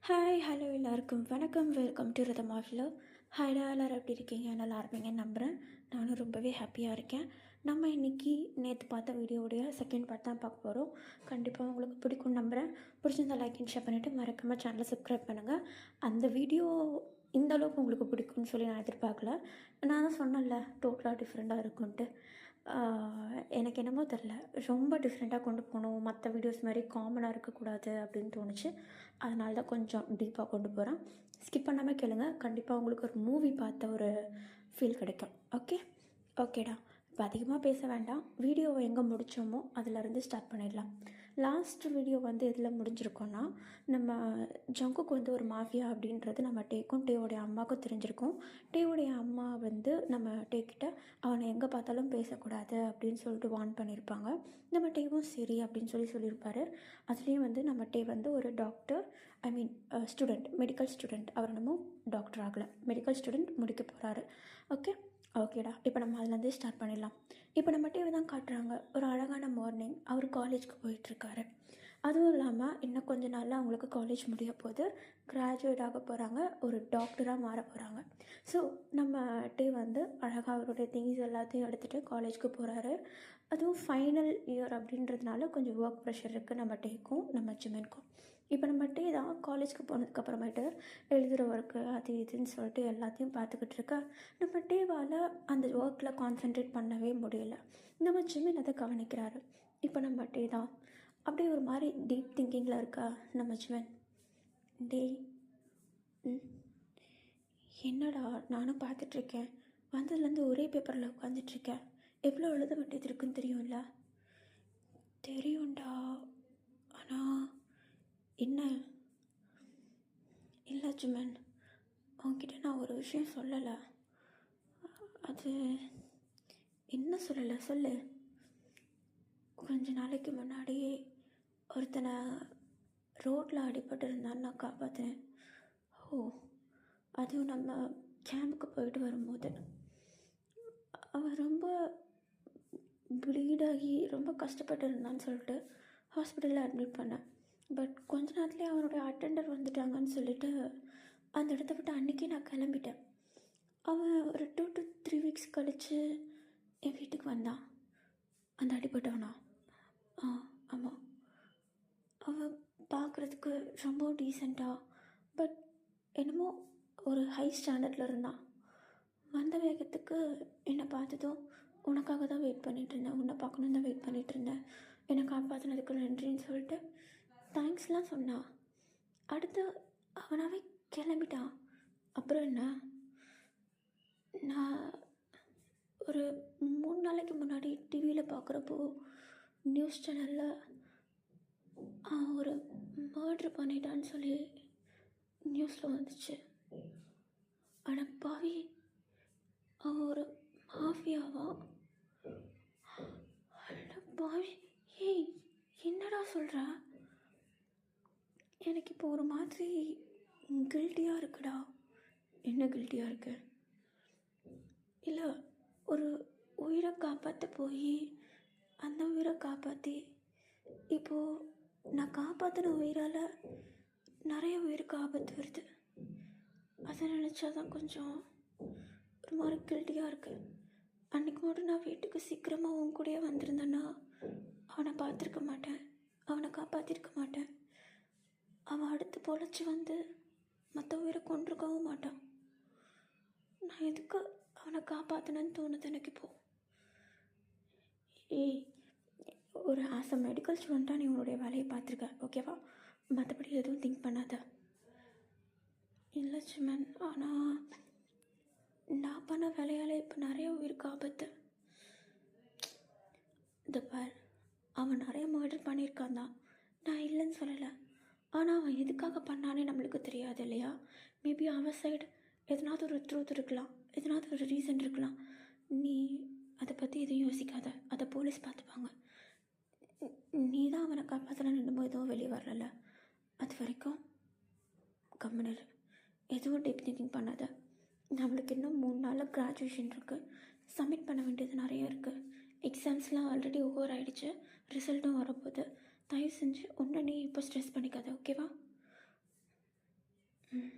Hi hello எல்லாருக்கும் வணக்கம். Welcome to rhythm of love. ஹாய்டா, எல்லோரும் எப்படி இருக்கீங்க? நல்லா இருப்பீங்கன்னு நம்புகிறேன். நானும் ரொம்பவே ஹாப்பியாக இருக்கேன். நம்ம இன்றைக்கி நேற்று பார்த்த வீடியோடைய செகண்ட் பார்ட் தான் பார்க்க போகிறோம். கண்டிப்பாக உங்களுக்கு பிடிக்கும்னு நம்புகிறேன். பிடிச்சிருந்தா லைக் அண்ட் ஷேர் பண்ணிவிட்டு மறக்காமல் சேனலை சப்ஸ்கிரைப் பண்ணுங்கள். அந்த வீடியோ இந்த அளவுக்கு உங்களுக்கு பிடிக்கும்னு சொல்லி நான் எதிர்பார்க்கல. நான் தான் சொன்னேன்ல, டோட்டலாக டிஃப்ரெண்ட்டாக இருக்குன்ட்டு. எனக்கு என்னமோ தெரில, ரொம்ப டிஃப்ரெண்ட்டாக கொண்டு போகணும், மற்ற வீடியோஸ் மாதிரி காமனாக இருக்கக்கூடாது அப்படின்னு தோணுச்சு. அதனால தான் கொஞ்சம் டீப்பாக கொண்டு போகிறேன். ஸ்கிப் பண்ணாமல் கேளுங்க. கண்டிப்பாக உங்களுக்கு ஒரு மூவி பார்த்த ஒரு ஃபீல் கிடைக்கும். ஓகேடா. இப்போ அதிகமாக பேச வேண்டாம். வீடியோவை எங்கே முடித்தோமோ அதிலேருந்து ஸ்டார்ட் பண்ணிடலாம். லாஸ்ட் வீடியோ எதில் முடிஞ்சிருக்கோன்னா, நம்ம ஜங்குக்கு ஒரு மாஃபியா அப்படின்றது நம்ம டேக்கும் டேவோடைய அம்மாவுக்கும் தெரிஞ்சிருக்கும். டேவோடைய அம்மா நம்ம டேக்கிட்ட அவனை எங்கே பார்த்தாலும் பேசக்கூடாது அப்படின்னு சொல்லிட்டு வார்ன் பண்ணியிருப்பாங்க. நம்ம டேவும் சரி அப்படின்னு சொல்லியிருப்பார். அதுலேயும் நம்ம டே ஒரு டாக்டர், ஸ்டூடெண்ட், மெடிக்கல் ஸ்டூடெண்ட். அவர் என்னமோ டாக்டர் ஆகலை, மெடிக்கல் ஸ்டூடெண்ட் முடிக்க போகிறாரு. ஓகேடா. இப்போ நம்ம அதுலேருந்தே ஸ்டார்ட் பண்ணிடலாம். இப்போ நம்ம டிவி தான் காட்டுறாங்க. ஒரு அழகான மார்னிங். அவர் காலேஜுக்கு போயிட்டுருக்காரு. அதுவும் இல்லாமல் இன்னும் கொஞ்ச நாளில் அவங்களுக்கு காலேஜ் முடிய போது, கிராஜுவேட் ஆக போகிறாங்க, ஒரு டாக்டராக மாற போகிறாங்க. ஸோ நம்ம டே அழகாக அவருடைய திங்ஸ் எல்லாத்தையும் எடுத்துகிட்டு காலேஜுக்கு போகிறாரு. அதுவும் ஃபைனல் இயர் அப்படின்றதுனால கொஞ்சம் ஒர்க் ப்ரெஷர் இருக்குது நம்ம டேக்கும் நம்ம ஜிமென்க்கும். இப்போ நம்ம டே தான் காலேஜுக்கு போனதுக்கப்புறமேட்டு எழுதுகிற ஒர்க்கு அது இதுன்னு சொல்லிட்டு எல்லாத்தையும் பார்த்துக்கிட்டு இருக்கா. நம்ம டேவால் அந்த ஒர்க்கில் கான்சென்ட்ரேட் பண்ணவே முடியல. நம்ம ஜிமின் அதை கவனிக்கிறாரு. இப்போ நம்ம டே தான் அப்படியே ஒரு மாதிரி டீப் திங்கிங்கில் இருக்கா நம்ம ஜிமின். டே என்னடா, நானும் பார்த்துட்ருக்கேன். வந்ததுலேருந்து ஒரே பேப்பரில் உட்காந்துட்ருக்கேன். எவ்வளோ எழுத வேண்டியது இருக்குன்னு தெரியும்ல? தெரியும்டா. ஆனால் என்ன? இல்லை ஜிமன், உன்கிட்ட நான் ஒரு விஷயம் சொல்லலை. அது என்ன சொல்லலை? சொல்லு. கொஞ்ச நாளைக்கு முன்னாடியே ஒருத்தனை ரோட்டில் அடிபட்டு இருந்தான்னு நான் காப்பாற்றினேன். ஓ, அதுவும் நம்ம கேம்புக்கு போயிட்டு வரும்போது. அவன் ரொம்ப ப்ளீடாகி ரொம்ப கஷ்டப்பட்டு இருந்தான்னு சொல்லிட்டு ஹாஸ்பிட்டலில் அட்மிட் பண்ணேன். பட் கொஞ்ச நேரத்துலேயே அவனுடைய அட்டெண்டர் வந்துட்டாங்கன்னு சொல்லிட்டு அந்த இடத்த விட்டு அன்றைக்கே நான் கிளம்பிட்டேன். அவன் ஒரு 2 to 3 வீக்ஸ் கழித்து என் வீட்டுக்கு வந்தான். அந்த அடிபட்டவனா? ஆமாம். அவன் பார்க்குறதுக்கு ரொம்ப டீசெண்டாக, பட் என்னமோ ஒரு ஹை ஸ்டாண்டர்டில் இருந்தான். வந்த வேகத்துக்கு என்னை பார்த்ததும், உனக்காக தான் வெயிட் பண்ணிகிட்ருந்தேன், உன்னை பார்க்கணும் தான் வெயிட் பண்ணிகிட்ருந்தேன், என்னை காப்பாற்றினதுக்கு நன்றின்னு சொல்லிட்டு தேங்க்ஸ்லாம் சொன்னான். அடுத்து அவனாவே கிளம்பிட்டான். அப்புறம் என்ன, நான் ஒரு 3 நாளைக்கு முன்னாடி டிவியில் பார்க்குறப்போ நியூஸ் சேனலில் ஒரு மர்ட்ரு பண்ணிட்டான்னு சொல்லி நியூஸில் வந்துச்சு. ஆனால் பாவி, அவன் ஒரு மாஃபியாவா? பாவி, ஏய் என்னடா சொல்கிற? எனக்கு இப்போ ஒரு மாதிரி கில்ட்டியாக இருக்குடா. என்ன கில்ட்டியாக இருக்கு? இல்லை, ஒரு உயிரை காப்பாற்ற போய் அந்த உயிரை காப்பாற்றி இப்போது நான் காப்பாற்றின உயிரால் நிறைய உயிருக்கு ஆபத்து வருது. அதை நினச்சா தான் கொஞ்சம் ஒரு மாதிரி கில்ட்டியாக இருக்குது. அன்றைக்கு மட்டும் நான் வீட்டுக்கு சீக்கிரமாக உன் கூடயே வந்திருந்தேன்னா அவனை பார்த்துருக்க மாட்டேன், அவனை காப்பாற்றிருக்க மாட்டேன். அவன் அடுத்து பொழைச்சி மற்ற உயிரை கொண்டிருக்கவும் மாட்டான். நான் எதுக்கு அவனை காப்பாற்றினேன்னு தோணுது எனக்கு இப்போது. ஏய், ஒரு ஆஸ் அ மெடிக்கல் ஸ்டூடெண்ட்டாக நீ உன்னுடைய வேலையை பார்த்துருக்க, ஓகேவா? மற்றபடி எதுவும் திங்க் பண்ணாத. இல்லை சிமன், ஆனால் நான் பண்ண வேலையால் இப்போ நிறைய உயிருக்கு ஆபத்து. இந்த பார், அவன் நிறைய மர்டர் பண்ணியிருக்கான் தான், நான் இல்லைன்னு சொல்லலை. ஆனால் அவன் எதுக்காக பண்ணானே நம்மளுக்கு தெரியாது இல்லையா? மேபி அவன் சைடு எதனாவது ஒரு ட்ரூத் இருக்கலாம், எதனாவது ஒரு ரீசன் இருக்கலாம். நீ அதை பற்றி எதுவும் யோசிக்காத, அதை போலீஸ் பார்த்துப்பாங்க. நீ தான் அவனை காப்பாற்றலாம் நின்றும்போது எதுவும் வெளியே வரல. அது வரைக்கும் கம்முனு எதுவும் டீப் திங்கிங் பண்ணாத. நம்மளுக்கு இன்னும் 3 நாளில் கிராஜுவேஷன் இருக்குது, சப்மிட் பண்ண வேண்டியது நிறைய இருக்குது. எக்ஸாம்ஸ்லாம் ஆல்ரெடி ஓவர் ஆகிடுச்சு, ரிசல்ட்டும் வரப்போகுது. தயவு செஞ்சு ஒன்று நீ இப்போ ஸ்ட்ரெஸ் பண்ணிக்காத, ஓகேவா? ம்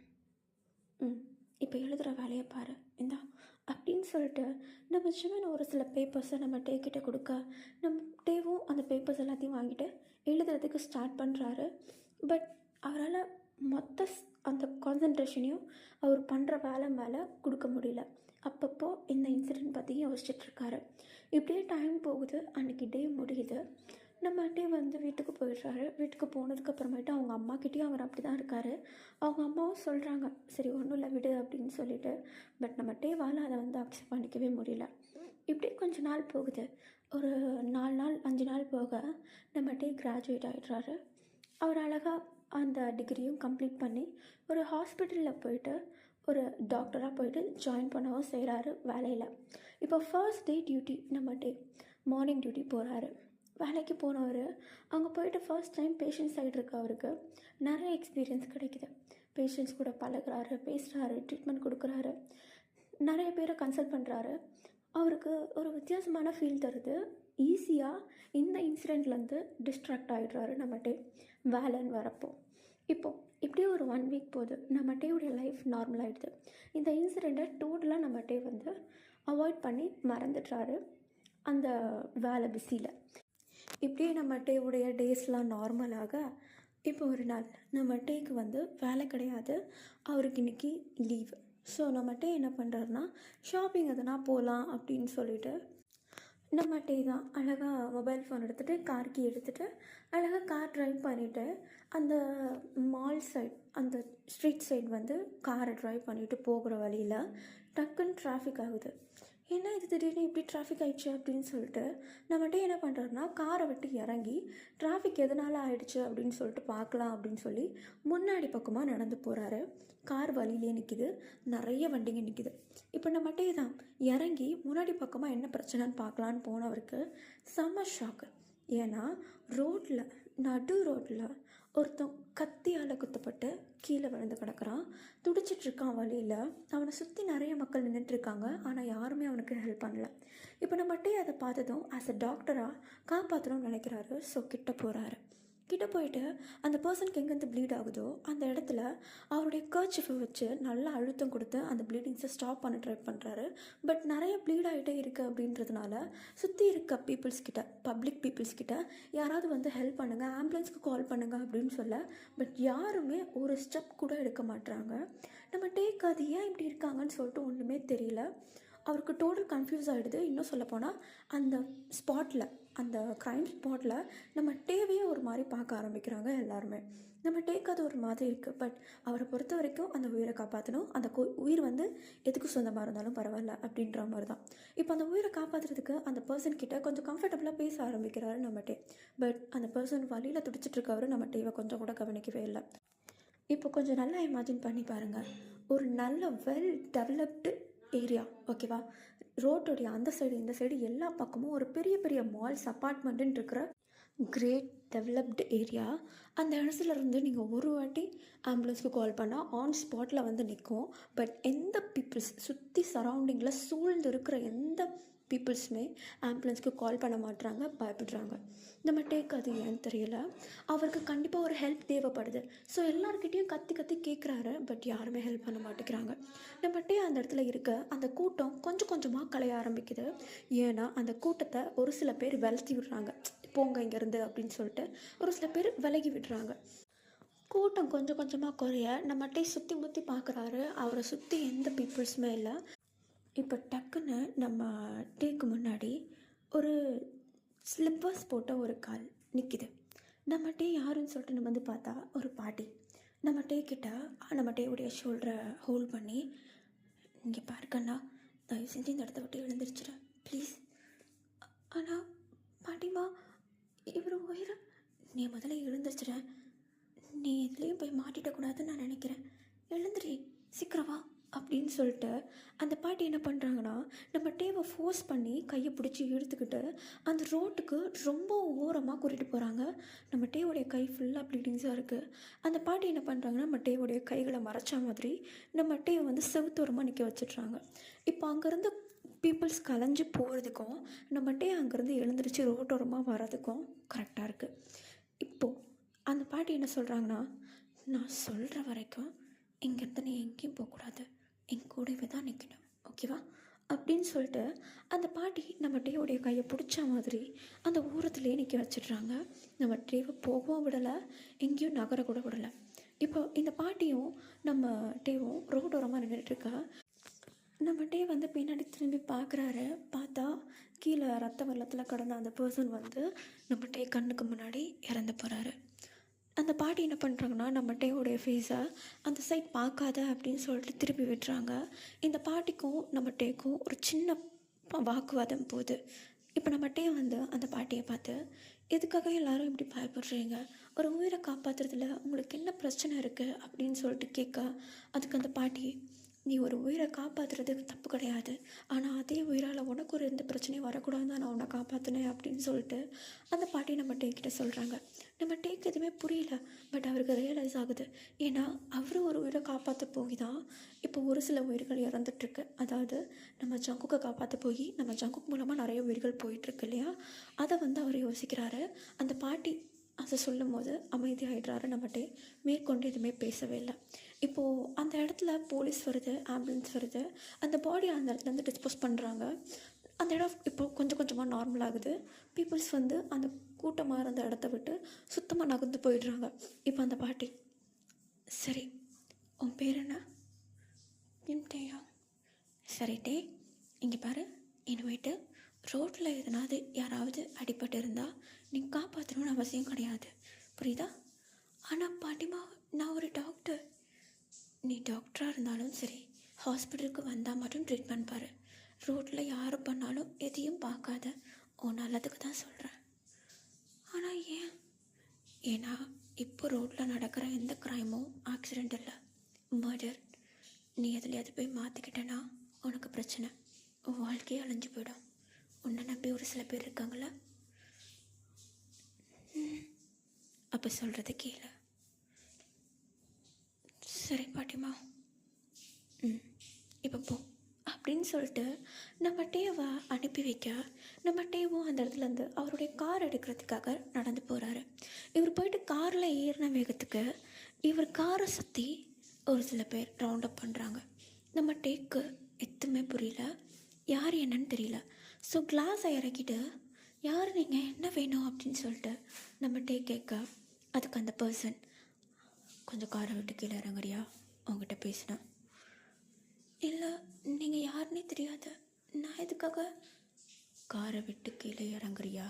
ம் இப்போ எழுதுகிற வேலையை பாரு இந்தா அப்படின்னு சொல்லிட்டு நம்ம சிவன் ஒரு சில பேப்பர்ஸை நம்ம டே கிட்ட கொடுக்க நம்ம டேவும் அந்த பேப்பர்ஸ் எல்லாத்தையும் வாங்கிட்டு எழுதுறதுக்கு ஸ்டார்ட் பண்ணுறாரு. பட் அவரால் மொத்த அந்த கான்சன்ட்ரேஷனையும் அவர் பண்ணுற வேலை மேலே கொடுக்க முடியல. அப்பப்போ இந்த இன்சிடெண்ட் பற்றி யோசிச்சுட்ருக்காரு. இப்படியே டைம் போகுது. அன்றைக்கி டே முடியுது. நம்ம டே வந்து வீட்டுக்கு போயிடுறாரு. வீட்டுக்கு போனதுக்கப்புறமேட்டு அவங்க அம்மாக்கிட்டேயும் அவர் அப்படி தான் இருக்கார். அவங்க அம்மாவும் சொல்கிறாங்க, சரி ஒன்றும் இல்லை விடு அப்படின்னு சொல்லிட்டு. பட் நம்ம டேவால் அதை வந்து அக்செப்ட் பண்ணிக்கவே முடியல. இப்படி கொஞ்ச நாள் போகுது. ஒரு 4 நாள் 5 நாள் போக நம்ம டே கிராஜுவேட் ஆகிடுறாரு. அவர் அழகாக அந்த டிகிரியும் கம்ப்ளீட் பண்ணி ஒரு ஹாஸ்பிட்டலில் போயிட்டு ஒரு டாக்டராக போயிட்டு ஜாயின் பண்ணவும் செய்கிறாரு வேலையில். இப்போ ஃபர்ஸ்ட் டே டியூட்டி நம்ம டே மார்னிங் டியூட்டி போகிறாரு. வேலைக்கு போனவர் அங்கே போயிட்டு ஃபர்ஸ்ட் டைம் பேஷண்ட் சைடு இருக்க அவருக்கு நிறைய எக்ஸ்பீரியன்ஸ் கிடைக்குது. பேஷண்ட்ஸ் கூட பழகுறாரு, பேசுகிறாரு, ட்ரீட்மெண்ட் கொடுக்குறாரு, நிறைய பேரை கன்சல்ட் பண்ணுறாரு. அவருக்கு ஒரு வித்தியாசமான ஃபீல் தருது. ஈஸியாக இந்த இன்சிடெண்ட்லேருந்து டிஸ்ட்ராக்ட் ஆகிடுறாரு நம்ம டே வேலைன்னு வரப்போ. இப்போது இப்படியே ஒரு 1 வீக் போகுது. நம்ம டேவுடைய லைஃப் நார்மல் ஆகிடுது. இந்த இன்சிடெண்ட்டை டோட்டலாக நம்ம டே வந்து அவாய்ட் பண்ணி மறந்துடுறாரு அந்த வேலை பிஸியில். இப்படியே நம்ம டேவுடைய டேஸ்லாம் நார்மலாக இப்போ ஒரு நாள் நம்ம டேக்கு வந்து வேலை கிடையாது. அவருக்கு இன்றைக்கி லீவு. ஸோ நம்ம டே என்ன பண்ணுறாருனா ஷாப்பிங் எதுனா போகலாம் அப்படின்னு சொல்லிட்டு நம்ம டே தான் அழகாக மொபைல் ஃபோன் எடுத்துகிட்டு கார் கீ எடுத்துகிட்டு அழகாக கார் ட்ரைவ் பண்ணிவிட்டு அந்த மால் சைட் அந்த ஸ்ட்ரீட் சைட் வந்து காரை ட்ரைவ் பண்ணிவிட்டு போகிற வழியில் டக்குன்னு டிராஃபிக் ஆகுது. என்ன இது திடீர்னு இப்படி டிராஃபிக் ஆகிடுச்சு அப்படின்னு சொல்லிட்டு நம்ம டே என்ன பண்ணுறாருனா காரை விட்டு இறங்கி டிராஃபிக் எதனால் ஆகிடுச்சு அப்படின்னு சொல்லிட்டு பார்க்கலாம் அப்படின்னு சொல்லி முன்னாடி பக்கமாக நடந்து போகிறாரு. கார் வழியிலே நிற்கிது, நிறைய வண்டிங்க நிற்கிது. இப்போ நம்ம டே தான் இறங்கி முன்னாடி பக்கமாக என்ன பிரச்சனைன்னு பார்க்கலான்னு போனவருக்கு செம்ம ஷாக்கு. ஏன்னா ரோட்டில் நடு ரோட்டில் ஒருத்தன் கத்தியால் குத்தப்பட்டு கீழே விழுந்து கிடக்கிறான். துடிச்சிட்ருக்கான் வழியில். அவனை சுற்றி நிறைய மக்கள் நின்றுட்டுருக்காங்க. ஆனால் யாருமே அவனுக்கு ஹெல்ப் பண்ணல. இப்போ நம்ம டே அதை பார்த்ததும் ஆஸ் அ டாக்டராக காப்பாற்றணும்னு நினைக்கிறாரு. ஸோ கிட்ட போகிறாரு. கிட்ட போயிட்டு அந்த பர்சனுக்கு எங்கேருந்து ப்ளீட் ஆகுதோ அந்த இடத்துல அவருடைய கர்ச்சிஃபை வச்சு நல்லா அழுத்தம் கொடுத்து அந்த ப்ளீடிங்ஸை ஸ்டாப் பண்ண ட்ரை பண்ணுறாரு. பட் நிறைய ப்ளீட் ஆகிட்டே இருக்குது அப்படின்றதுனால சுற்றி இருக்க பீப்புள்ஸ் கிட்ட பப்ளிக் பீப்புள்ஸ் கிட்ட யாராவது வந்து ஹெல்ப் பண்ணுங்கள், ஆம்புலன்ஸ்க்கு கால் பண்ணுங்கள் அப்படின்னு சொல்ல. பட் யாருமே ஒரு ஸ்டெப் கூட எடுக்க மாட்டுறாங்க. நம்ம டேக் அது ஏன் இப்படி இருக்காங்கன்னு சொல்லிட்டு ஒன்றுமே தெரியல. அவருக்கு டோட்டல் கன்ஃபியூஸ் ஆகிடுது. இன்னும் சொல்லப்போனால் அந்த ஸ்பாட்டில் அந்த க்ரைம் ஸ்பாட்டில் நம்ம டேவையே ஒரு மாதிரி பார்க்க ஆரம்பிக்கிறாங்க எல்லாருமே. நம்ம டேக்கு அது ஒரு மாதிரி இருக்குது. பட் அவரை பொறுத்த வரைக்கும் அந்த உயிரை காப்பாற்றணும். அந்த உயிர் வந்து எதுக்கு சொந்தமாக இருந்தாலும் பரவாயில்ல அப்படின்ற மாதிரி தான். இப்போ அந்த உயிரை காப்பாற்றுறதுக்கு அந்த பர்சன் கிட்ட கொஞ்சம் கம்ஃபர்டபுளாக பேச ஆரம்பிக்கிறாரு நம்ம டே. பட் அந்த பர்சன் வழியில் துடிச்சிட்ருக்கவர் நம்ம டேவை கொஞ்சம் கூட கவனிக்கவே இல்லை. இப்போ கொஞ்சம் நல்லா இமேஜின் பண்ணி பாருங்கள். ஒரு நல்ல வெல் டெவலப்டு ஏரியா, ஓகேவா? ரோட்டோடைய அந்த சைடு இந்த சைடு எல்லா பக்கமும் ஒரு பெரிய பெரிய மால்ஸ் அப்பார்ட்மெண்ட்டுன்னு இருக்கிற கிரேட் டெவலப்டு ஏரியா. அந்த இடத்துல இருந்து நீங்கள் ஒரு வாட்டி ஆம்புலன்ஸ்க்கு கால் பண்ணால் ஆன் ஸ்பாட்டில் வந்து நிற்கும். பட் எந்த பீப்புள்ஸ் சுற்றி சரௌண்டிங்கில் சூழ்ந்து இருக்கிற எந்த பீப்புள்ஸுமே ஆம்புலன்ஸ்க்கு கால் பண்ண மாட்டுறாங்க, பயப்படுறாங்க. நம்ம டேக்கு அது ஏன்னு தெரியல. அவருக்கு கண்டிப்பாக ஒரு ஹெல்ப் தேவைப்படுது. ஸோ எல்லாருக்கிட்டேயும் கத்தி கத்தி கேட்குறாரு. பட் யாருமே ஹெல்ப் பண்ண மாட்டேங்கிறாங்க. நம்ம டே அந்த இடத்துல இருக்க அந்த கூட்டம் கொஞ்சம் கொஞ்சமாக கலைய ஆரம்பிக்குது. ஏன்னா அந்த கூட்டத்தை ஒரு சில பேர் விலத்தி விடுறாங்க, போங்க இங்கேருந்து அப்படின்னு சொல்லிட்டு ஒரு சில பேர் விலகி விடுறாங்க. கூட்டம் கொஞ்சம் கொஞ்சமாக குறைய நம்ம டே சுற்றி முற்றி பார்க்குறாரு. அவரை சுற்றி எந்த பீப்புள்ஸுமே இல்லை. இப்போ டக்குன்னு நம்ம டேக்கு முன்னாடி ஒரு ஸ்லிப்பர்ஸ் போட்ட ஒரு கால் நிற்கிது. நம்ம டே யாருன்னு சொல்லிட்டு நம்ம வந்து பார்த்தா ஒரு பாட்டி. நம்ம டே கிட்ட நம்ம டேவுடைய ஷோல்டரை ஹோல்ட் பண்ணி, இங்கே பாருக்கண்ணா, தயவு செஞ்சு இந்த இடத்த விட்டு எழுந்திரிச்சிட ப்ளீஸ். ஆனால் பாட்டிமா, இவர் உயிரை நீ முதல்ல எழுந்திரிச்சிட. நீ எதுலேயும் போய் மாட்டிடக்கூடாதுன்னு நான் நினைக்கிறேன். எழுந்திரி சீக்கிரம் வா அப்படின்னு சொல்லிட்டு அந்த பாட்டி என்ன பண்ணுறாங்கன்னா நம்ம டேவை ஃபோர்ஸ் பண்ணி கையை பிடிச்சி இழுத்துக்கிட்டு அந்த ரோட்டுக்கு ரொம்ப ஓரமாக கூட்டிகிட்டு போகிறாங்க. நம்ம டேவுடைய கை ஃபுல்லாக ப்ளீடிங்ஸாக இருக்குது. அந்த பாட்டி என்ன பண்ணுறாங்கன்னா நம்ம டேவுடைய கைகளை மறைச்ச மாதிரி நம்ம டேவை வந்து செவுத்தோரமாக நிற்க வச்சிட்றாங்க. இப்போ அங்கேருந்து பீப்புள்ஸ் கலைஞ்சி போகிறதுக்கும் நம்ம டே அங்கேருந்து எழுந்திரிச்சு ரோட்டோரமாக வர்றதுக்கும் கரெக்டாக இருக்குது. இப்போது அந்த பாட்டி என்ன சொல்கிறாங்கன்னா, நான் சொல்கிற வரைக்கும் இங்கேருந்து நீ எங்கேயும் போகக்கூடாது, என் கூடவே தான் நிற்கணும், ஓகேவா அப்படின்னு சொல்லிட்டு அந்த பாட்டி நம்ம டேவோடைய கையை பிடிச்ச மாதிரி அந்த ஓரத்துலேயே நிற்க வச்சிடுறாங்க. நம்ம டேவை போகவும் விடலை, எங்கேயும் நகர கூட விடலை. இப்போ இந்த பாட்டியும் நம்ம டேவும் ரோடோரமாக நின்றுட்டுருக்கா. நம்ம டே வந்து பின்னாடி திரும்பி பார்க்குறாரு. பார்த்தா கீழே ரத்த வெள்ளத்தில் கடந்த அந்த பர்சன் வந்து நம்ம டே கண்ணுக்கு முன்னாடி இறந்து போகிறாரு. அந்த பாட்டி என்ன பண்ணுறாங்கன்னா, நம்ம டேவோடைய ஃபேஸை அந்த சைட் பார்க்காத அப்படின்னு சொல்லிட்டு திருப்பி விட்டுறாங்க. இந்த பாட்டிக்கும் நம்ம டேக்கும் ஒரு சின்ன வாக்குவாதம் போகுது. இப்போ நம்ம டே வந்து அந்த பாட்டியை பார்த்து, எதுக்காக எல்லாரும் இப்படி பயப்படுறீங்க, ஒரு உயிரை காப்பாற்றுறதுல உங்களுக்கு என்ன பிரச்சனை இருக்குது அப்படின்னு சொல்லிட்டு கேட்க, அதுக்கு அந்த பாட்டி, நீ ஒரு உயிரை காப்பாற்றுறதுக்கு தப்பு கிடையாது, ஆனால் அதே உயிரால் உனக்கு ஒரு எந்த பிரச்சனையும் வரக்கூடாது தான் நான் உன்னை காப்பாற்றினேன் அப்படின்னு சொல்லிட்டு அந்த பாட்டி நம்ம டேக்கிட்ட சொல்கிறாங்க. நம்ம டேக்கு எதுவுமே புரியல, பட் அவருக்கு ரியலைஸ் ஆகுது. ஏன்னா அவர் ஒரு உயிரை காப்பாற்ற போய் தான் இப்போ ஒரு சில உயிர்கள் இறந்துட்டுருக்கு. அதாவது நம்ம ஜங்குக்கை காப்பாற்ற போய் நம்ம ஜங்குக் மூலமாக நிறைய உயிர்கள் போயிட்டுருக்கு இல்லையா, அதை வந்து அவர் யோசிக்கிறாரு. அந்த பாட்டி அதை சொல்லும் போது அமைதியாகிடுறாரு. நம்மகிட்டே மேற்கொண்டு எதுவுமே பேசவே இல்லை. இப்போது அந்த இடத்துல போலீஸ் வருது, ஆம்புலன்ஸ் வருது, அந்த பாடி அந்த இடத்துலேருந்து டிஸ்போஸ் பண்ணுறாங்க. அந்த இடம் இப்போது கொஞ்சம் கொஞ்சமாக நார்மல் ஆகுது. பீப்புள்ஸ் வந்து அந்த கூட்டமாக இருந்த இடத்த விட்டு சுத்தமாக நகர்ந்து போயிடுறாங்க. இப்போ அந்த பாட்டி, சரி உன் பேர் என்ன? என் டேயா? சரி டே, இங்கே பாரு, இனிமேட்டு ரோட்டில் எதனாவது யாராவது அடிபட்டு இருந்தால் நீ காப்பாற்றணும்னு அவசியம் கிடையாது, புரியுதா? ஆனால் பாட்டிமா, நான் ஒரு டாக்டர். நீ டாக்டராக இருந்தாலும் சரி, ஹாஸ்பிட்டலுக்கு வந்தால் மட்டும் ட்ரீட்மெண்ட் பாரு. ரோட்டில் யார் பண்ணாலும் எதையும் பார்க்காத, உன் நல்லதுக்கு தான் சொல்கிறேன். ஆனால் ஏன்? ஏன்னா இப்போ ரோட்டில் நடக்கிற எந்த க்ரைமும் ஆக்சிடெண்ட் இல்லை, மர்டர். நீ எதுலையாவது போய் மாற்றிக்கிட்டேன்னா உனக்கு பிரச்சனை, உன் வாழ்க்கையே அழிஞ்சு போயிடும். உன்னை நம்பி ஒரு சில பேர் இருக்காங்கள, அப்போ சொல்கிறது கேளு. சரி பாட்டிமா, இப்போ போ அப்படின்னு சொல்லிட்டு நம்ம டேவை அனுப்பி வைக்க, நம்ம டேவும் அந்த இடத்துலேருந்து அவருடைய கார் எடுக்கிறதுக்காக நடந்து போகிறாரு. இவர் போயிட்டு காரில் ஏறின வேகத்துக்கு இவர் காரை சுற்றி ஒரு சில பேர் ரவுண்ட் அப் பண்ணுறாங்க. நம்ம டேக்கு எதுவுமே புரியல, யார் என்னன்னு தெரியல. ஸோ கிளாஸை இறக்கிட்டு, யார் நீங்கள், என்ன வேணும் அப்படின்னு சொல்லிட்டு நம்ம டே கேட்க, அதுக்கு அந்த பர்சன், கொஞ்சம் காரை விட்டு கீழே இறங்குறியா, உங்ககிட்ட பேசினேன். இல்லை, நீங்கள் யாருன்னே தெரியாது, நான் எதுக்காக? காரை விட்டு கீழே இறங்குறியா?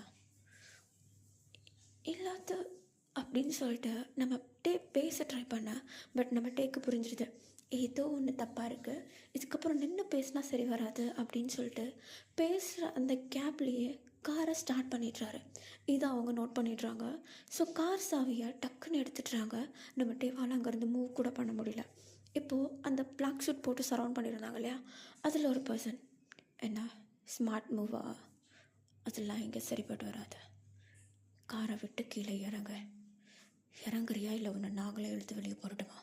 இல்லாத அப்படின்னு சொல்லிட்டு நம்ம டே பேச ட்ரை பண்ண, பட் நம்ம டேக்கு புரிஞ்சிடுது, ஏதோ ஒன்று தப்பாக இருக்குது, இதுக்கப்புறம் நின்று பேசினா சரி வராது அப்படின்னு சொல்லிட்டு பேசுகிற அந்த கேப்லேயே காரை ஸ்டார்ட் பண்ணிடுறாரு. இதை அவங்க நோட் பண்ணிடுறாங்க. ஸோ கார் சாவியை டக்குன்னு எடுத்துடுறாங்க. நம்ம டேவால் அங்கேருந்து மூவ் கூட பண்ண முடியல. இப்போது அந்த பிளாக் ஷூட் போட்டு சரவுண்ட் பண்ணியிருந்தாங்க இல்லையா, அதில் ஒரு பர்சன், என்ன ஸ்மார்ட் மூவா, அதெல்லாம் இங்கே சரிப்பட்டு வராது, காரை விட்டு கீழே இறங்குறியா இல்லை உன்னை நாங்களே எழுத்து வெளியே போடட்டுமா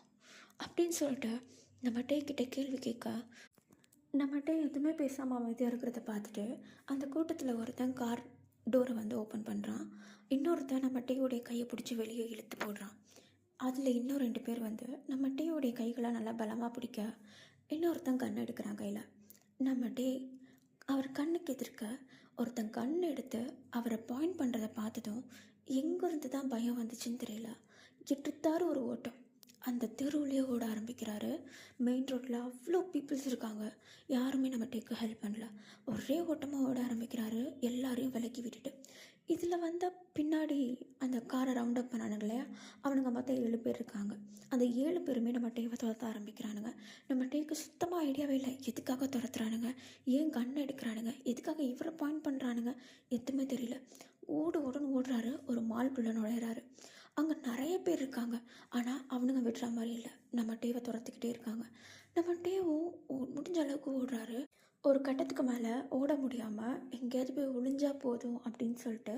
அப்படின்னு சொல்லிட்டு நம்ம டேக்கிட்ட கேள்வி கேட்க, நம்ம டே எதுவுமே பேசாமல் அமைதியாக இருக்கிறத பார்த்துட்டு அந்த கூட்டத்தில் ஒருத்தன் கார் டோரை வந்து ஓப்பன் பண்ணுறான். இன்னொருத்தன் நம்ம டேயோடைய கையை பிடிச்சி வெளியே இழுத்து போடுறான். அதில் இன்னும் 2 பேர் வந்து நம்ம டேயோடைய கைகளை நல்லா பலமாக பிடிக்க, இன்னொருத்தன் கண் எடுக்கிறான் கையில். நம்ம டே அவர் கண்ணுக்கு எதிர்க்க ஒருத்தன் கண் எடுத்து அவரை பாயிண்ட் பண்ணுறதை பார்த்ததும் எங்கேருந்து தான் பயம் வந்துச்சுன்னு தெரியல, எட்டுத்தாறு ஒரு ஓட்டம் அந்த தெருவுலேயே ஓட ஆரம்பிக்கிறாரு. மெயின் ரோட்டில் அவ்வளோ பீப்புள்ஸ் இருக்காங்க, யாருமே நம்ம டேக்கு ஹெல்ப் பண்ணல. ஒரே ஓட்டமாக ஓட ஆரம்பிக்கிறாரு, எல்லாரையும் விலக்கி விட்டுட்டு. இதில் வந்த பின்னாடி அந்த காரை ரவுண்ட் அப் பண்ணானுங்களே, அவனுங்க மொத்தம் 7 பேர் இருக்காங்க. அந்த 7 பேருமே நம்ம டேவை துரத்த ஆரம்பிக்கிறானுங்க. நம்ம டேக்கு சுத்தமாக ஐடியாவே இல்லை, எதுக்காக துரத்துறானுங்க, ஏன் கண்ணை எடுக்கிறானுங்க, எதுக்காக இவரை பாயிண்ட் பண்ணுறானுங்க, எதுவுமே தெரியல. ஓடுன்னு ஓடுறாரு, ஒரு மால்குள்ளே நுழையிறாரு. அங்கே நிறைய பேர் இருக்காங்க, ஆனால் அவனுங்க விடுற மாதிரி இல்லை, நம்ம டேவை துரத்துக்கிட்டே இருக்காங்க. நம்ம டேவும் முடிஞ்ச அளவுக்கு ஓடுறாரு. ஒரு கட்டத்துக்கு மேலே ஓட முடியாமல் எங்கேயாவது போய் ஒளிஞ்சா போதும் அப்படின்னு சொல்லிட்டு